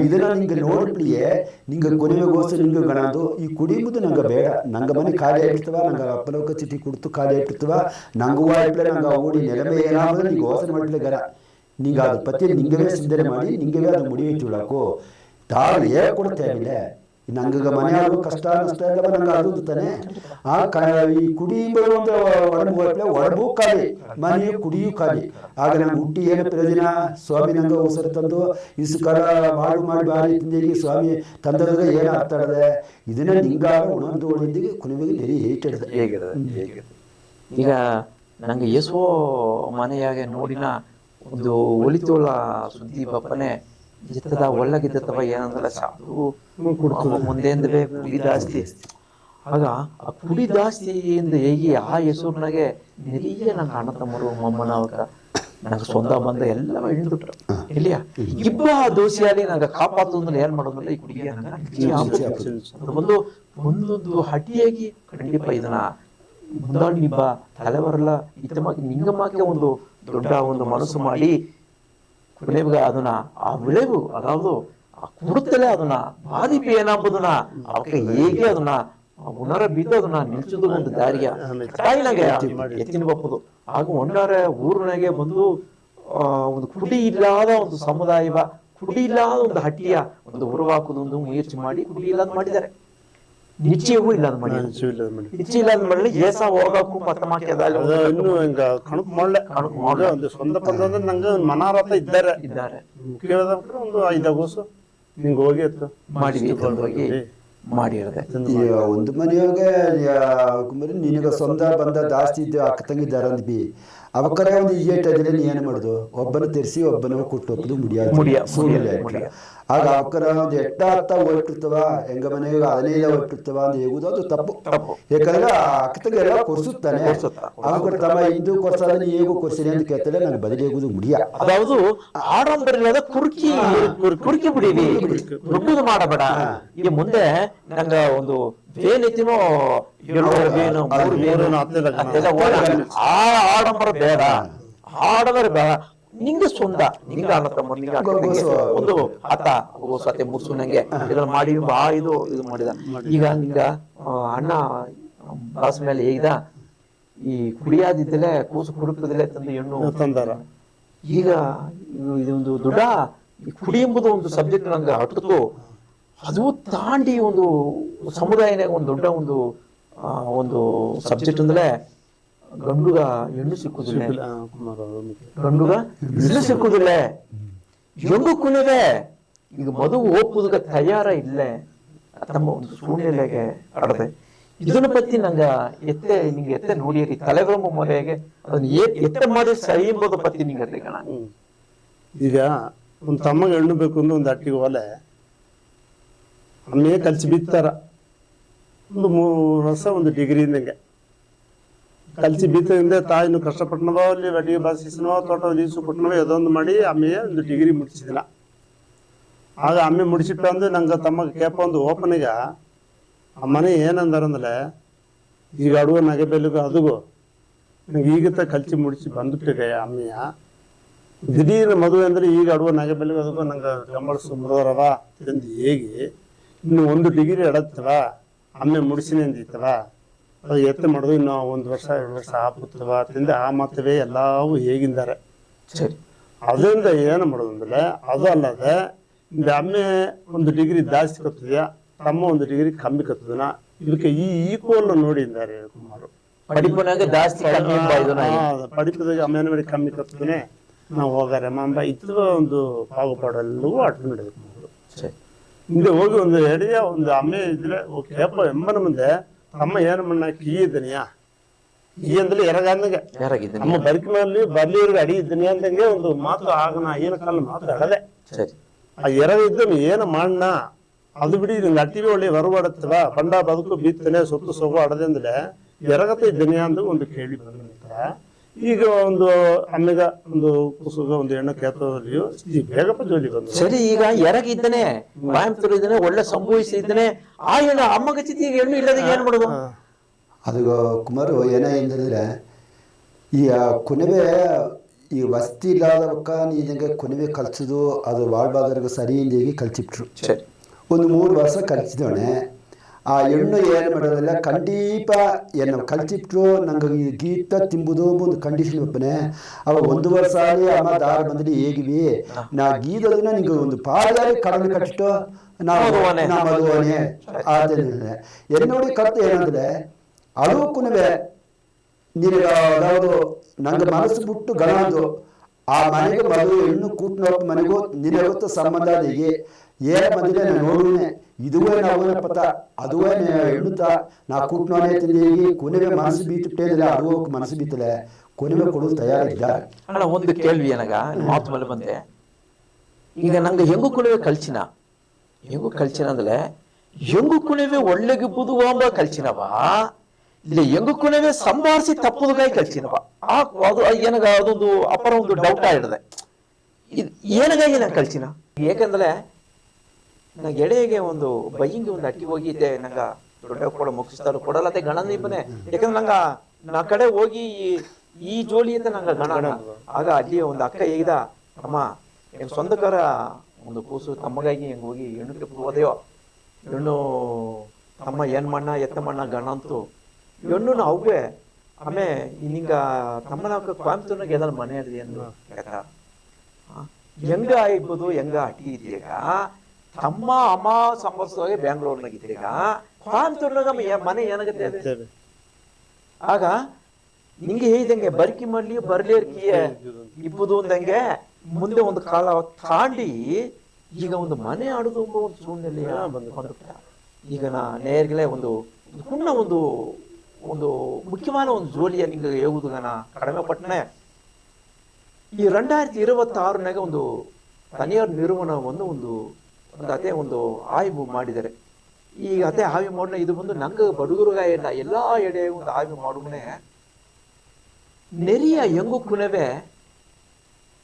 ಇದನ್ನ ನಿಂಗೆ ನೋಡ್ಬಿಡಿಯೇ ನಿಂಗೆ ಕೊನೆಗೋಸ್ಕರ ನಿಂಗೆ ಗಣದು ಈ ಕುಡಿಯುವುದು ನಂಗೆ ಬೇಡ. ನಂಗೆ ಮನೆ ಖಾಲಿ ಆಗಿರ್ತವ ನಂಗೆ ಅಪ್ಪಲೋಕ ಚೀಟಿ ಕುಡ್ತು ಖಾಲಿ ಆಗಿರ್ತವ ನಂಗೂ ಆಯ್ತಲೆ ನಂಗೆ ಓಡಿ ನೆಲಮೆ ಏನಾದ್ರೆ ನಿಂಗೆ ಯೋಚನೆ ಮಾಡ್ಲೆ ಗಣ ನಿಂಗೆ ಅದು ಪತಿ ನಿಂಗವೇ ಸಿದ್ಧನೆ ಮಾಡಿ ನಿಂಗವೇ ಅದು ಮುಡಿಯಿಟ್ಟು ತಾಳು ಹೇಗೆ ಕೊಡ್ತೇವಿಲ್ಲ ನಂಗೆ ಮನೆಯಾಗ ಕಷ್ಟ ನಷ್ಟ ಎಲ್ಲ ನಂಗೆ ಅದು ತಾನೆ ಈ ಕುಡಿ ಒಂದು ಒಡಬು ಖಾಲಿ ಮನೆಯು ಕುಡಿಯೂ ಖಾಲಿ. ಆಗ ನಂಗೆ ಹುಟ್ಟಿ ಏನು ಪ್ರಯೋಜನ ಸ್ವಾಮಿ ನಂಗೆ ಉಸಿರು ತಂದು ಇಸುಕರ ಮಾಡಿ ಬಾರಿ ತಿಂದಿಗೆ ಸ್ವಾಮಿ ತಂದದಾಗ ಏನು ಆಗ್ತಾಡದೆ ಇದನ್ನ ನಿಂಗಾಗ ಉಣಂದು ಒಳಿದಿಗೆ ಕೊನೆಗೆ ನೆರಿ ಹೇಟಿಡ್ದೆ ಹೇಗಿದೆ. ಈಗ ನಂಗೆ ಎಸೋ ಮನೆಯಾಗೆ ನೋಡಿನ ಒಂದು ಒಳಿತೋಳ ಸುದ್ದಿ ಬಪ್ಪನೆ ಜಿತ್ತದ ಒಳ್ಳಗಿದ್ದವ ಏನಂದ್ರೆ ಸಾಧು ಮುಂದೆಂದವೇ ಕುಡಿ ಜಾಸ್ತಿ. ಆಗ ಆ ಕುಡಿ ಜಾಸ್ತಿಯಿಂದ ಹೇಗೆ ಆ ಹೆಸರಿನಾಗೆ ನೆರಿಯ ನಂಗೆ ಅಣ್ಣ ತಮ್ಮರು ಮೊಮ್ಮನ ಅವಕ ನಂಗೆ ಸ್ವಂತ ಬಂದ ಎಲ್ಲ ಹಿಡಿದುಟ್ರು ಇಲ್ಲಿಯ ಇಬ್ಬ ದೋಷಿಯಾಗಿ ನಂಗೆ ಕಾಪಾತಂದ್ರೆ ಏನ್ ಮಾಡೋದಿಲ್ಲ ಈ ಕುಡಿಗೆ ಒಂದು ಒಂದೊಂದು ಹಟಿಯಾಗಿ ಖಂಡಿತ ಇದನ್ನ ಮುಂದಾಡಿ ನಿಬ್ಬ ತಲೆವರಲ್ಲ ಇತ್ತಮಾಕಿ ನಿಂಗಮಾಕೆ ಒಂದು ದೊಡ್ಡ ಒಂದು ಮನಸ್ಸು ಮಾಡಿ ಕೊನೆಗ ಅದನ್ನ ಆ ವಿಳೆವು ಅದಾವುದು ಆ ಕುಡುತ್ತಲೇ ಅದನ್ನ ಬಾಧಿಪಿ ಏನಾಗುದನ್ನ ಅವಕ್ಕೆ ಹೇಗೆ ಅದನ್ನ ಉಣರ ಬಿದ್ದು ಅದನ್ನ ನಿಲ್ಸುದು ಒಂದು ದಾರಿಯ ತಾಯಿನಾಗೆ ಎತ್ತಿನ ಬಪ್ಪದು ಆಗ ಒಣ್ಣಾರೆ ಊರಿನಾಗೆ ಬಂದು ಒಂದು ಕುಡಿ ಇಲ್ಲದ ಒಂದು ಸಮುದಾಯವ ಕುಡಿ ಇಲ್ಲದ ಒಂದು ಹಟ್ಟಿಯ ಒಂದು ಉರುವಾಕುದು ಒಂದು ಮುಯರ್ಚಿ ಮಾಡಿ ಕುಡಿ ಇಲ್ಲದ ಮಾಡಿದ್ದಾರೆ. ನಿಶ್ಚಯವೂ ಇಲ್ಲದ ಮಾಡಿ ನಿಶ್ಚಯ ಇಲ್ಲದ ಮಾಡಲಿ ಏಸ ಹೋಗಕ್ಕೂ ಪತ್ತಮಾಕಿ ಇನ್ನು ಹಿಂಗ ಕಣಕ್ ಮಾಡ್ಲೆ ಒಂದು ಸ್ವಂತ ಪದ ಅಂದ್ರೆ ನಂಗೆ ಮನಾರಥ ಇದ್ದಾರೆ ಕೇಳಿದ ಒಂದು 5 ಗೋಸು ಹಿಂಗ ಹೋಗಿ ಮಾಡಿರದೆ ಒಂದು ಮನೆಯಾಗೆ ನಿನಗ ಸ್ವಂತ ಬಂದ ಜಾಸ್ತಿ ಇದ್ದು ಅಕ್ಕ ತಂಗಿದ್ದಾರೆ ಅಂದ್ ಬಿ ಅವಕ್ಕರ ಒಂದು ಏಟದಲ್ಲಿ ನೀ ಏನು ಮಾಡುದು ಒಬ್ಬನ ತೆರೆಸಿ ಒಬ್ಬನ ಕೊಟ್ಟು ಮುಡಿಯ ಆಗ ಅವಕ್ಕರ ಒಂದು ಎಟ್ಟ ಹತ್ತ ಹೊರಟಿರ್ತವ ಹೆಂಗ ಮನೆಗೆ 15 ಹೊರಟಿರ್ತವ ಅಂತ ಹೇಗುದು ಅದು ತಪ್ಪು. ಯಾಕಂದ್ರೆ ಅಕ್ಕ ತಂಗಿ ಎಲ್ಲ ಕೊರ್ಸುತ್ತಾನೆ ಅವಕ್ಕರ ತಮ್ಮ ಹಿಂದೂ ಕೊರ್ಸದ ನೀ ಹೇಗೂ ಕೊರ್ಸಿರಿ ಅಂತ ಕೇಳ್ತಾರೆ ನಂಗೆ ಬದಲಿ ಹೇಗುದು ಮುಡಿಯ ಅದಾವುದು ಆಡಂಬರ ಕುರ್ಕಿ ಬಿಡಿವಿ ರುಬ್ಬುದು ಮಾಡಬೇಡ. ಈಗ ಮುಂದೆ ನಂಗ ಒಂದು ವೇನೆತ್ತಿನೋ 7 ವೇನು 3 ವೇನು ಆ ಆಡಂಬರ ಬೇಡ ಆಡಂಬರ ಬೇಡ ನಿಂಗೆ ಸ್ವಂತ ನಿಂಗೆ ಅಣ್ಣ ತಮ್ಮ ಒಂದು ಆತ ಸತೆ ಮುರ್ಸು ನಂಗೆ ಇದನ್ನ ಮಾಡಿ ಇದು ಮಾಡಿದ. ಈಗ ನಿಂಗ ಅಣ್ಣ ಬಾಸ್ ಮೇಲೆ ಹೇಗಿದ ಈ ಕುಡಿಯಾದಿದ್ದಲೆ ಕೂಸು ಕುಡುಕದಲ್ಲೇ ತಂದು ಹೆಣ್ಣು ತಂದಾರ. ಈಗ ಇದೊಂದು ದೊಡ್ಡ ಕುಡಿ ಎಂಬುದು ಒಂದು ಸಬ್ಜೆಕ್ಟ್ ನಂಗೆ ಹಟ್ಟಿತು ಅದು ತಾಂಡಿ ಒಂದು ಸಮುದಾಯನಾಗ ಒಂದು ದೊಡ್ಡ ಒಂದು ಸಬ್ಜೆಕ್ಟ್ ಅಂದ್ರೆ ಗಂಡುಗ ಹೆಣ್ಣು ಸಿಕ್ಕುದಿಲ್ಲ ಗಂಡುಗ ಹೆಣ್ಣು ಸಿಕ್ಕುದಿಲ್ಲ ಹೆಂಗು ಕುಣಿದೆ ಈಗ ಮದುವೆ ಒಪ್ಪುದಕ್ಕೆ ತಯಾರ ಇಲ್ಲೇ ತಮ್ಮ ಒಂದು ಶೂನ್ಯಲೆಗೆ ಆಡದೆ ಇದನ್ನ ಪತ್ತಿ ನಂಗ ನಿಂಗೆ ಎತ್ತೆ ನೋಡಿಯರಿ ತಲೆಬ್ರಹ್ಮ ಮೊರೆಗೆ ಅದನ್ನ ಎತ್ತೆ ಮಾಡಿ ಸರಿ ಎಂಬುದು ಪತ್ತಿ ನಿಂಗೆ ಅದ್ರಿ ಕಣ. ಈಗ ಒಂದು ತಮ್ಮಗೆ ಹೆಣ್ಣು ಬೇಕು ಅಂದ್ರೆ ಒಂದು ಅಟ್ಟಿಗೆ ಒಲೆ ಅಮ್ಮೇ ಕಲ್ಸಿ ಬಿತ್ತಾರ. ಒಂದು 3 ವರ್ಷ ಒಂದು ಡಿಗ್ರಿ ಇದ್ದಂಗೆ ಕಲ್ಸಿ ಬಿತ್ತದಿಂದ ತಾಯಿನೂ ಕಷ್ಟಪಟ್ಟನವ, ಅಲ್ಲಿ ಅಡಿಗೆ ಬಾಸಿಸಿನವ, ತೋಟ ಲೀಸು ಕೊಟ್ಟನವ, ಅದೊಂದು ಮಾಡಿ ಅಮ್ಮೆಯ ಒಂದು ಡಿಗ್ರಿ ಮುಟ್ಟಿಸಿದಿಲ್ಲ. ಆಗ ಅಮ್ಮೆ ಮುಡಿಸಿಟ್ಟ ಅಂದ್ರೆ ನಂಗೆ ತಮ್ಮಗೆ ಕೇಪ ಒಂದು ಓಪನಿಗ ಆ ಮನೆ ಏನಂದಾರಂದ್ರೆ ಈಗ ಅಡುವ ನಗೆ ಬೆಲೆಗೂ ಅದಗೂ ನಂಗೆ ಈಗತ್ತ ಕಲ್ಸಿ ಮುಡಿಸಿ ಬಂದುಬಿಟ್ಟಿದೆ ಅಮ್ಮೆಯ. ದಿಢೀರ್ ಮದುವೆ ಅಂದ್ರೆ ಈಗ ಅಡುವ ನಗೆ ಬೆಲೆಗೂ ಅದಕ್ಕೂ ನಂಗೆ ಕಂಬಳ ಸುಂದರವ ಎಂದು ಹೇಗೆ ಇನ್ನು 1 ಡಿಗ್ರಿ ಎಡತ್ತವ ಅಮ್ಮೆ ಮುಡಿಸಿನೇ ಅಂದಿತ್ತವ, ಅದು ಎತ್ತೆ ಮಾಡೋದು ಇನ್ನು 1 ವರ್ಷ 2 ವರ್ಷ ಆಗುತ್ತವ ತಿಂದ ಆ ಮಾತವೇ ಎಲ್ಲವೂ ಹೇಗಿದ್ದಾರೆ. ಸರಿ, ಅದರಿಂದ ಏನು ಮಾಡೋದು ಅಂದ್ರೆ ಅದು ಅಲ್ಲದೆ இந்த ಅಮ್ಮೆ 1 ಡಿಗ್ರಿ ಜಾಸ್ತಿ ಕತ್ತದ್ಯಾ, ತಮ್ಮ 1 ಡಿಗ್ರಿ ಕಮ್ಮಿ ಕತ್ತದನ, ಇದಕ್ಕೆ ಈ ಈಕ್ವಲ್ ನೋಡಿದ್ದಾರೆ ಕುಮಾರು. ಪಡಿಪನಾಗ ಜಾಸ್ತಿ ಕಮ್ಮಿ ಪಡಿಪದಾಗ ಅಮ್ಮೆನ ಮೇಲೆ ಕಮ್ಮಿ ಕತ್ತದನೆ ನಾವು ಹೋಗಾರೆ ಮಾಂಬ ಇತ್ತು ಒಂದು ಪಾಗುಪಾಡೆಲ್ಲವೂ ಆಟ್ಕೊಂಡಿದೆ ಕುಮಾರು. ಹಿಂದೆ ಹೋಗಿ ಒಂದು ಎಡೆಯ ಒಂದು ಅಮ್ಮೆ ಇದ್ರೆ ಕೇಪ ಎಂಬನ ಮುಂದೆ ತಮ್ಮ ಏನು ಮಣ್ಣ ಕೀ ಇದ್ದನಿಯಾ, ಈ ಅಂದ್ರೆ ಎರಗಂದಂಗೆ ನಮ್ಮ ಬದುಕಿನಲ್ಲಿ ಬರ್ಲಿವ್ರಿಗೆ ಅಡಿ ಇದ್ದೀನಿ ಅಂದಂಗೆ ಒಂದು ಮಾತು ಆಗನ ಏನ ಕಾಲ ಮಾತು ಅಡದೆ. ಆ ಎರಗಿದ್ದನು ಏನು ಮಾಡಣ ಅದು ಬಿಡಿ ನಿಂಗೆ ಅಟ್ಟಿಗೆ ಒಳ್ಳೆ ಹೊರಬಾಡತ್ತವ ಪಂಡ ಬದುಕು ಬೀತ್ತನೆ ಸೊತ್ತು ಸೊಗು ಅಡದೆ ಅಂದ್ರೆ ಎರಗತ್ತ ಇದ್ದನೆ ಅಂದ ಒಂದು ಕೇಳಿ ಬಂದ ನಂತರ ಈಗ ಒಂದು ಅಮ್ಮೆಗ ಒಂದು ಕುಸುಗ ಒಂದು ಹೆಣ್ಣು ಕೇತದಲ್ಲಿಯೂ ಬೇಗಪ್ಪ ಜೋಲಿ ಬಂದು. ಸರಿ, ಈಗ ಎರಗಿದ್ದಾನೆ ಕೋಯಂಬತ್ತೂರು ಇದ್ದಾನೆ ಒಳ್ಳೆ ಸಂಭವಿಸಿದ್ದಾನೆ, ಆ ಹೆಣ್ಣು ಅಮ್ಮಗ ಚಿತಿ ಹೆಣ್ಣು ಇಲ್ಲದ ಏನ್ ಮಾಡೋದು? ಅದು ಕುಮಾರು ಏನಾಗಿಂದ್ರೆ ಈ ಕುನವೆ ಈ ವಸ್ತಿ ಇಲ್ಲದಕ್ಕ ನೀಗೆ ಕುನವೆ ಕಲ್ಸೋದು ಅದು ಬಾಳ್ಬಾದರ್ಗ ಸರಿ ಇಂದಿಗೆ ಕಲ್ಸಿಬಿಟ್ರು. ಒಂದು 3 ವರ್ಷ ಕಲ್ಸಿದವಣೆ ಆ ಹೆಣ್ಣು ಏನು ಮಾಡೋದಿಲ್ಲ ಖಂಡೀಪ ಏನು ಕಲ್ಸಿಬಿಟ್ರು. ನಂಗೆ ಈ ಗೀತ ತಿಂಬುದು ಒಂದು ಕಂಡೀಷನ್ ಒಪ್ಪನೆ ಅವಾಗ 1 ವರ್ಷ ಆಗಿ ಅಮ್ಮ ದಾರ ಬಂದಲ್ಲಿ ಹೇಗಿವಿ ನಾ ಗೀದೋದನ್ನ ನಿಂಗೆ ಒಂದು ಪಾದಾರಿ ಕಡಲು ಕಟ್ಟಿಟ್ಟು ನಾವು ಮದುವನೆ ಆದ್ರೆ ಎನ್ನೋಡಿ ಕತ್ತು ಏನಂದ್ರೆ ಅದು ಕುನವೆ ನಿನಗೆ ಯಾವುದು ನಂಗೆ ಮನಸ್ಸು ಬಿಟ್ಟು ಗಣದು ಆ ಮನೆಗೆ ಮದುವೆ ಹೆಣ್ಣು ಕೂಟ್ನೋ ಮನೆಗೂ ನಿನಗೊತ್ತು ಸಂಬಂಧ ಅದಿಗೆ ಏನ ಬಂದಿದೆ ನಾನು ನೋಡುವೆ ಇದುವೇ ನಾವು ಪತ್ತ ಅದುವೇ ಹೆಣ್ಣುತ್ತ ನಾ ಕೂಟ್ನೋನೆ ತಿಂದೀಗಿ ಕುನವೆ ಮನಸ್ಸು ಬೀತಿಟ್ಟೇದಿಲ್ಲ ಅದು ಮನಸ್ಸು ಬೀತಲೆ ಕುನವೆ ಕೊಡೋದು ತಯಾರಿದ್ದಾರೆ. ಅಣ್ಣ ಒಂದು ಕೇಳ್ವಿ ಏನಾಗ ಮಾತು ಮೇಲೆ ಬಂದೆ, ಈಗ ನಂಗೆ ಹೆಂಗು ಕುನವೆ ಕಲ್ಚಿನ ಅಂದ್ರೆ ಹೆಂಗು ಕುನವೆ ಒಳ್ಳೆಗೆ ಬುದುವ ಅಂಬ ಕಲ್ಚಿನವ ಇಲ್ಲ ಹೆಂಗು ಕುನವೆ ಸಂಭಾರಿಸಿ ತಪ್ಪುದುಗಾಯಿ ಕಲ್ಚಿನವ ಅದು ಏನಾಗ ಅದೊಂದು ಅಪರ ಒಂದು ಡೌಟ್ ಆಗಿಡದೆ. ಏನಾಗಾಗಿ ನಾನು ಕಲ್ಚಿನ ಯಾಕಂದ್ರೆ ನಾ ಎಡೆಗೆ ಒಂದು ಬೈಯಿಂಗೆ ಒಂದು ಅಟ್ಟಿ ಹೋಗಿದ್ದೆ, ನಂಗ ದೊಡ್ಡ ಕೊಡ ಮುಗಿಸ್ತಾರ ಕೊಡಲ್ಲತ್ತೆ ಗಣ ನಿಬ್ಬನೆ. ಯಾಕಂದ್ರೆ ನಂಗ ನಾ ಕಡೆ ಹೋಗಿ ಈ ಜೋಲಿ ಅಂತ ನಂಗ ಗಣ. ಆಗ ಅಲ್ಲಿ ಒಂದು ಅಕ್ಕ ಹೇಗಿದ, ಅಮ್ಮ ಹೆಂಗ್ ಸ್ವಂತಕಾರ ಒಂದು ಕೂಸು ತಮ್ಮಗಾಗಿ ಹೆಂಗ್ ಹೋಗಿ ಹೆಣ್ಣು ಹೋದೆಯೋ, ಹೆಣ್ಣು ತಮ್ಮ ಏನ್ ಮಣ್ಣ ಎತ್ತ ಮಣ್ಣ ಗಣ ಅಂತೂ ಹೆಣ್ಣು ಅವೇ ಆಮೇ ನಿಂಗ ತಮ್ಮನ ಕೋಯಂಬತ್ತೂರ್ನಾಗ ಏನಾದ್ರು ಮನೆ ಅದಿ ಅಂದ್ರು ಹೆಂಗ ಆಗ್ಬೋದು ಹೆಂಗ ಅಟ್ಟಿ ಇದೀಗ ತಮ್ಮ ಅಮ್ಮ ಸಂಬರ್ಸೋಗಿ ಬೆಂಗಳೂರ್ನಾಗ ಇದ್ದೀಗ ಕೋಯಂಬತ್ತೂರ್ನಾಗ ಮನೆ ಏನಾಗತ್ತೆ? ಆಗ ನಿಂಗೆ ಹೇಳಿದಂಗೆ ಬರ್ಕಿ ಮಾಡ್ಲಿ ಬರ್ಲೇರ್ಕಿಯ ಇಬ್ಬುದು ಅಂದಂಗೆ ಮುಂದೆ ಒಂದು ಕಾಲ ತಾಂಡಿ ಈಗ ಒಂದು ಮನೆ ಆಡುದು ಎಂಬ ಒಂದು ಸೂಳ್ನಲ್ಲಿ ಬಂದುಬಿಟ್ಟ. ಈಗ ನಾ ನೇರ್ಗಲೇ ಒಂದು ಪುಣ್ಣ ಒಂದು ಮುಖ್ಯವಾದ ಒಂದು ಜೋಲಿಯ ನಿಂಗೆ ಹೇಳುವುದು ನಾ ಕಡಿಮೆ ಪಟ್ಟನೆ. ಈ 2026 ಒಂದು ತನಿಯರ್ ನಿರ್ವಹಣವನ್ನು ಒಂದು ಅದೇ ಒಂದು ಆಯ್ವು ಮಾಡಿದ್ದಾರೆ. ಈ ಅದೇ ಆಯ್ವು ಮಾಡೋಣ ಇದು ಬಂದು ನಂಗೆ ಬಡುಗರುಗ ಎಲ್ಲಾ ಎಡೆ ಒಂದು ಆಯ್ವು ಮಾಡುವನೆ ನೆರಿಯ ಹೆಂಗು ಕುನವೆ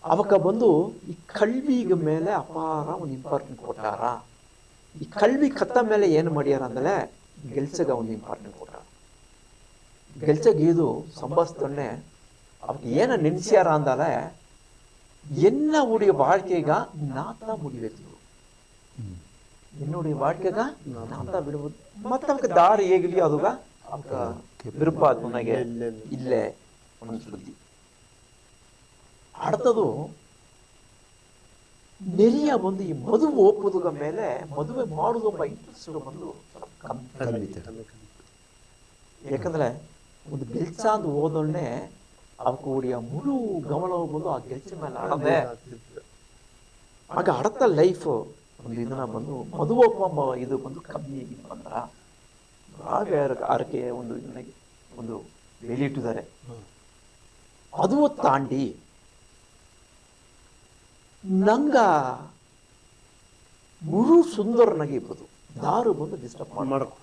ಅವಕ್ಕ ಬಂದು ಈ ಕಲ್ವಿಗ ಮೇಲೆ ಅಪಾರ ಒಂದು ಇಂಪಾರ್ಟೆಂಟ್ ಕೊಟ್ಟಾರ. ಈ ಕಲ್ವಿ ಕತ್ತ ಮೇಲೆ ಏನು ಮಾಡ್ಯಾರ ಅಂದ್ರೆ ಗೆಲ್ಸಗ ಒಂದು ಇಂಪಾರ್ಟೆಂಟ್ ಕೊಟ್ಟಾರ. ಗೆಲ್ಸಗ ಇದು ಸಂಭಾಷಣೆ ಅವಕ್ಕೆ ಏನ ನೆನೆಸ್ಯಾರ ಅಂದಾಲೆ ಎನ್ನ ಉಡಿಯ ಬಾಳ್ಕೆಗ ನಾತ ಮುಡಿಬೇಕು, ಎನ್ನುடைய வாழ்க்கைಗ ನಾತ ಬಿಡುವುದು ಮತ್ತೆ ಅವಕ್ಕೆ ದಾರಿ ಹೇಗಲಿ ಅದುಗ ಅವಕ್ಕ ಬಿರುಪಾದ ನನಗೆ ಇಲ್ಲೇ ಒಂದು ಸುದ್ದಿ. அடுத்தದು ನೆರಿಯ ಬಂದು ಈ ಮದುವೆ ಒಪ್ಪುದುಗ ಮೇಲೆ ಮದುವೆ ಮಾಡುದು ಎಂಬ ಇಂಟ್ರೆಸ್ಟ್ ಬಂದು ಯಾಕಂದ್ರೆ ಒಂದು ಗೆಲ್ಸ ಅಂತ ಓದೊಳ್ಳೆ ಅವಕ್ಕೆ ಉಡಿಯ ಮುಳು ಗಮನವು ಬಂದು ಆ ಗೆಲ್ಸಿನ ಮೇಲೆ ಆಡದೆ. ಆಗ ಅಡತ ಲೈಫ್ ಒಂದು ಇದನ್ನ ಬಂದು ಮದುವೆ ಒಪ್ಪ ಇದು ಬಂದು ಕಮ್ಮಿ ಬಂದ್ರ ಆರಕ್ಕೆ ಒಂದು ನನಗೆ ಒಂದು ಬೆಲೆಯಿಟ್ಟಿದ್ದಾರೆ. ಅದು ತಾಂಡಿ ನಂಗ ಗುರು ಸುಂದರನಾಗಿ ಇರ್ಬೋದು, ದಾರು ಬಂದು ಡಿಸ್ಟರ್ಬ್ ಮಾಡ್ಕೊ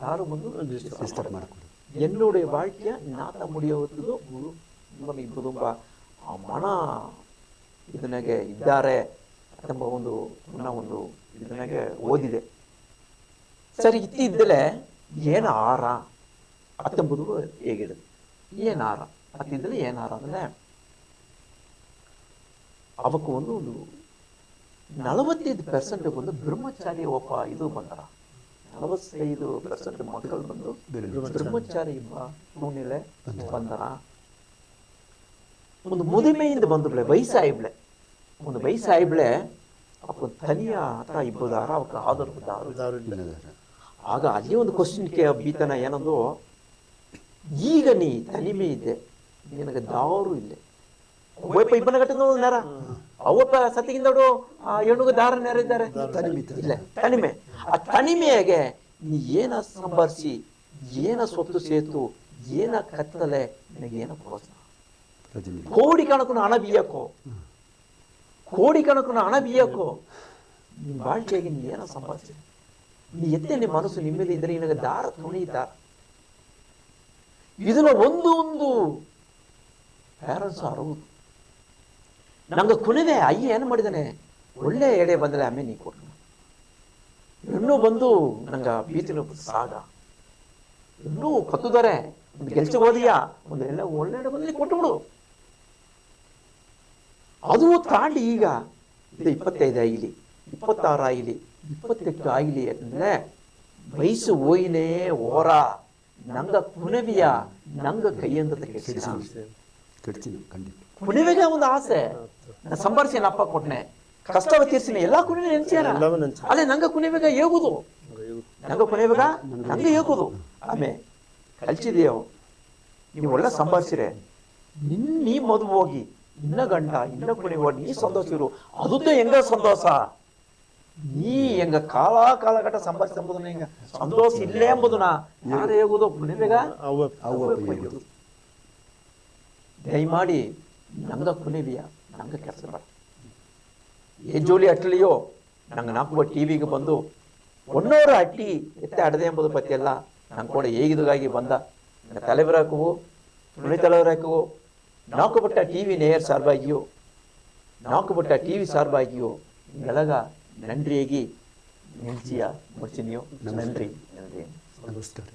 ದಾರು ಬಂದು ಡಿಸ್ಟರ್ಬ್ ಮಾಡ್ಕೊಡು. என்னுடைய வாழ்க்கைய ನಾತ ಮುಡಿಯುವುದು ಗುರು ಇಬ್ಬರು ಮನ ಇದನ್ನಾಗೆ ಇದ್ದಾರೆ ಎಂಬ ಒಂದು ಇದನ್ನಾಗೆ ಓದಿದೆ. ಸರಿ ಇತ್ತಿದ್ದಲೆ ಏನು ಆರ ಹತ್ತೊಂಬದು ಹೇಗಿಡುದು ಏನು ಆರ ಹತ್ತಿದ್ದಲೆ ಏನು ಆರ ಅಂದ್ರೆ ಅವಕ್ಕೆ ಒಂದು 45% ಬಂದು ಬ್ರಹ್ಮಚಾರಿ ಒಬ್ಬ ಇದು ಬಂದರ, 45% ಮಕ್ಕಳು ಬಂದು ಬ್ರಹ್ಮಚಾರಿ ನೂನೆಲೆ ಬಂದರ. ಒಂದು ಮುದುಮೆಯಿಂದ ಬಂದುಬ್ಳೆ ವಯಸ್ಸಾಯಿಬ್ಳೆ, ಒಂದು ವಯಸ್ಸಾಯಿಬ್ಳೆ ಅವಕ್ಕೆ ತನಿಯ ಹತ್ರ ಇಬ್ಬದಾರ ಅವಕ್ಕೆ ಆಧಾರ. ಆಗ ಅಲ್ಲಿ ಒಂದು ಕ್ವಶನ್ ಬೀತನ ಏನಂದು, ಈಗ ನೀ ತನಿಮೆ ಇದ್ದೆ, ನಿನಗೆ ದಾರು ಇಲ್ಲೇ ಒಬ್ಬ ಇಬ್ಬನ ಗಟ್ಟದ ನೇರ ಅವಪ್ಪ ಸತ್ತಿಗಿಂದಡು ಹೆಣ್ಣುಗ ದಾರ ನೇರ ಇದ್ದಾರೆ ಇಲ್ಲ ತನಿಮೆ. ಆ ತನಿಮೆಯಾಗೆ ನೀ ಏನ ಸಂಬರ್ಸಿ, ಏನ ಸೊತ್ತು ಸೇತು, ಏನ ಕತ್ತಲೆ, ನಿನಗೆ ಏನ ಪ್ರೋತ್ಸಾಹ. ಕೋಡಿ ಕಣಕನ ಹಣ ಬೀಯಕೋ, ಕೋಡಿ ಕಣಕನ ಹಣ ಬೀಯಕೋ, ನಿಮ್ ಬಾಳ್ಕೆಯಾಗಿ ನೀ ಏನ ಸಂಪಾದಿಸಿ, ನೀ ಎತ್ತೆ ನಿಮ್ಮ ಮನಸ್ಸು ನಿಮ್ಮಲ್ಲಿ ಇದ್ರೆ ನಿನಗೆ ದಾರ ತುಣಿತ. ಇದನ್ನ ಒಂದು ಪ್ಯಾರೆಂಟ್ಸ್ ಅರುವುದು ನಂಗೆ ಕುಣಿವೆ. ಅಯ್ಯ ಏನು ಮಾಡಿದಾನೆ, ಒಳ್ಳೆ ಎಡೆ ಬಂದರೆ ಆಮೇಲೆ ನೀ ಕೊಟ್ಟು ಇನ್ನೂ ಬಂದು ನಂಗೆ ಬೀತಿನ ಸಾಗ ಇನ್ನೂ ಕತ್ತುದಾರೆ, ಒಂದು ಗೆಲ್ಸಕ್ಕೆ ಹೋದಿಯಾ, ಒಂದು ಎಲ್ಲ ಒಳ್ಳೆ ಎಡೆ ಬಂದಲ್ಲಿ ಕೊಟ್ಟು ಬಿಡು. ಅದು ತಾಂಡಿ ಈಗ ಇದು 25 ಆಗಲಿ, 26 ಆಗಲಿ, 28 ಆಗಲಿ ಅಂದ್ರೆ ವಯಸ್ಸು ಹೋಯಿನೇ ಓರ ನಂಗ ಕುಣವಿಯ ನಂಗ ಕೈಯಂತ ಕೆಡ್ತೀನಿ ಖಂಡಿತ. ಕುಣಿವೆಗೆ ಒಂದು ಆಸೆ, ನಾನು ಸಂಬರ್ಸಿ ಅಪ್ಪ ಕೊಟ್ಟನೆ, ಕಷ್ಟವ ತೀರ್ಸಿನ ಎಲ್ಲಾ ಕುಣಿವೆ ನೆನ್ಸ್ಯಾರ. ಅಲ್ಲೇ ನಂಗ ಕುಣಿವೆಗ ಹೇಗುದು, ನಂಗ ಕುಣಿವೆಗ ನಂಗೆ ಹೇಗುದು. ಆಮೇ ಕಲ್ಚಿದೆಯೋ ನೀವು ಒಳ್ಳೆ ಸಂಬರ್ಸಿರೆ, ನೀ ಮದುವೆ ಹೋಗಿ ಇನ್ನ ಗಂಡ ಇನ್ನ ಕುಣಿವ ನೀ ಸಂತೋಷ ಇರು, ಅದುದ್ದ ಹೆಂಗ ಸಂತೋಷ. ನೀ ಹೆಂಗ ಕಾಲಘಟ್ಟ ಸಂಬರ್ಸಿ ಎಂಬುದನ್ನ ಹೆಂಗ ಸಂತೋಷ ಇಲ್ಲೇ ಎಂಬುದನ್ನ ಯಾರು ಹೇಗುದು ಕುಣಿವೆಗ ದಯಮಾಡಿ ನಂಗ ಕುಣಿವಿಯ ನಂಗೆ ಕೆಲಸ ಬೇಡ. ಏ ಜೋಲಿ ಅಟ್ಲಿಯೋ ನಂಗೆ ನಾಲ್ಕು ಟಿವಿಗೆ ಬಂದು 100 ಅಟ್ಟಿ ಎತ್ತೆ ಅಡದೆ ಎಂಬುದು ಪತ್ತಿಯಲ್ಲ ನಂಗೆ ಕೂಡ ಹೇಗಿದಾಗಿ ಬಂದ ನನ್ನ தலைவராகவோ துணைத் தலைவராகவோ நாக்குப்பட்ட டிவி நேயர் சார்பாகியோ நாக்குப்பட்ட டிவி சார்பாகியோ ನಿಮಗೆಲ್ಲಗ ನನ್ರಿಯಾಗಿ ನಿಲ್ಸಿಯ ಮುಚ್ಚಿನಿಯೋ. ನನ್ರಿ ನಮಸ್ಕಾರ.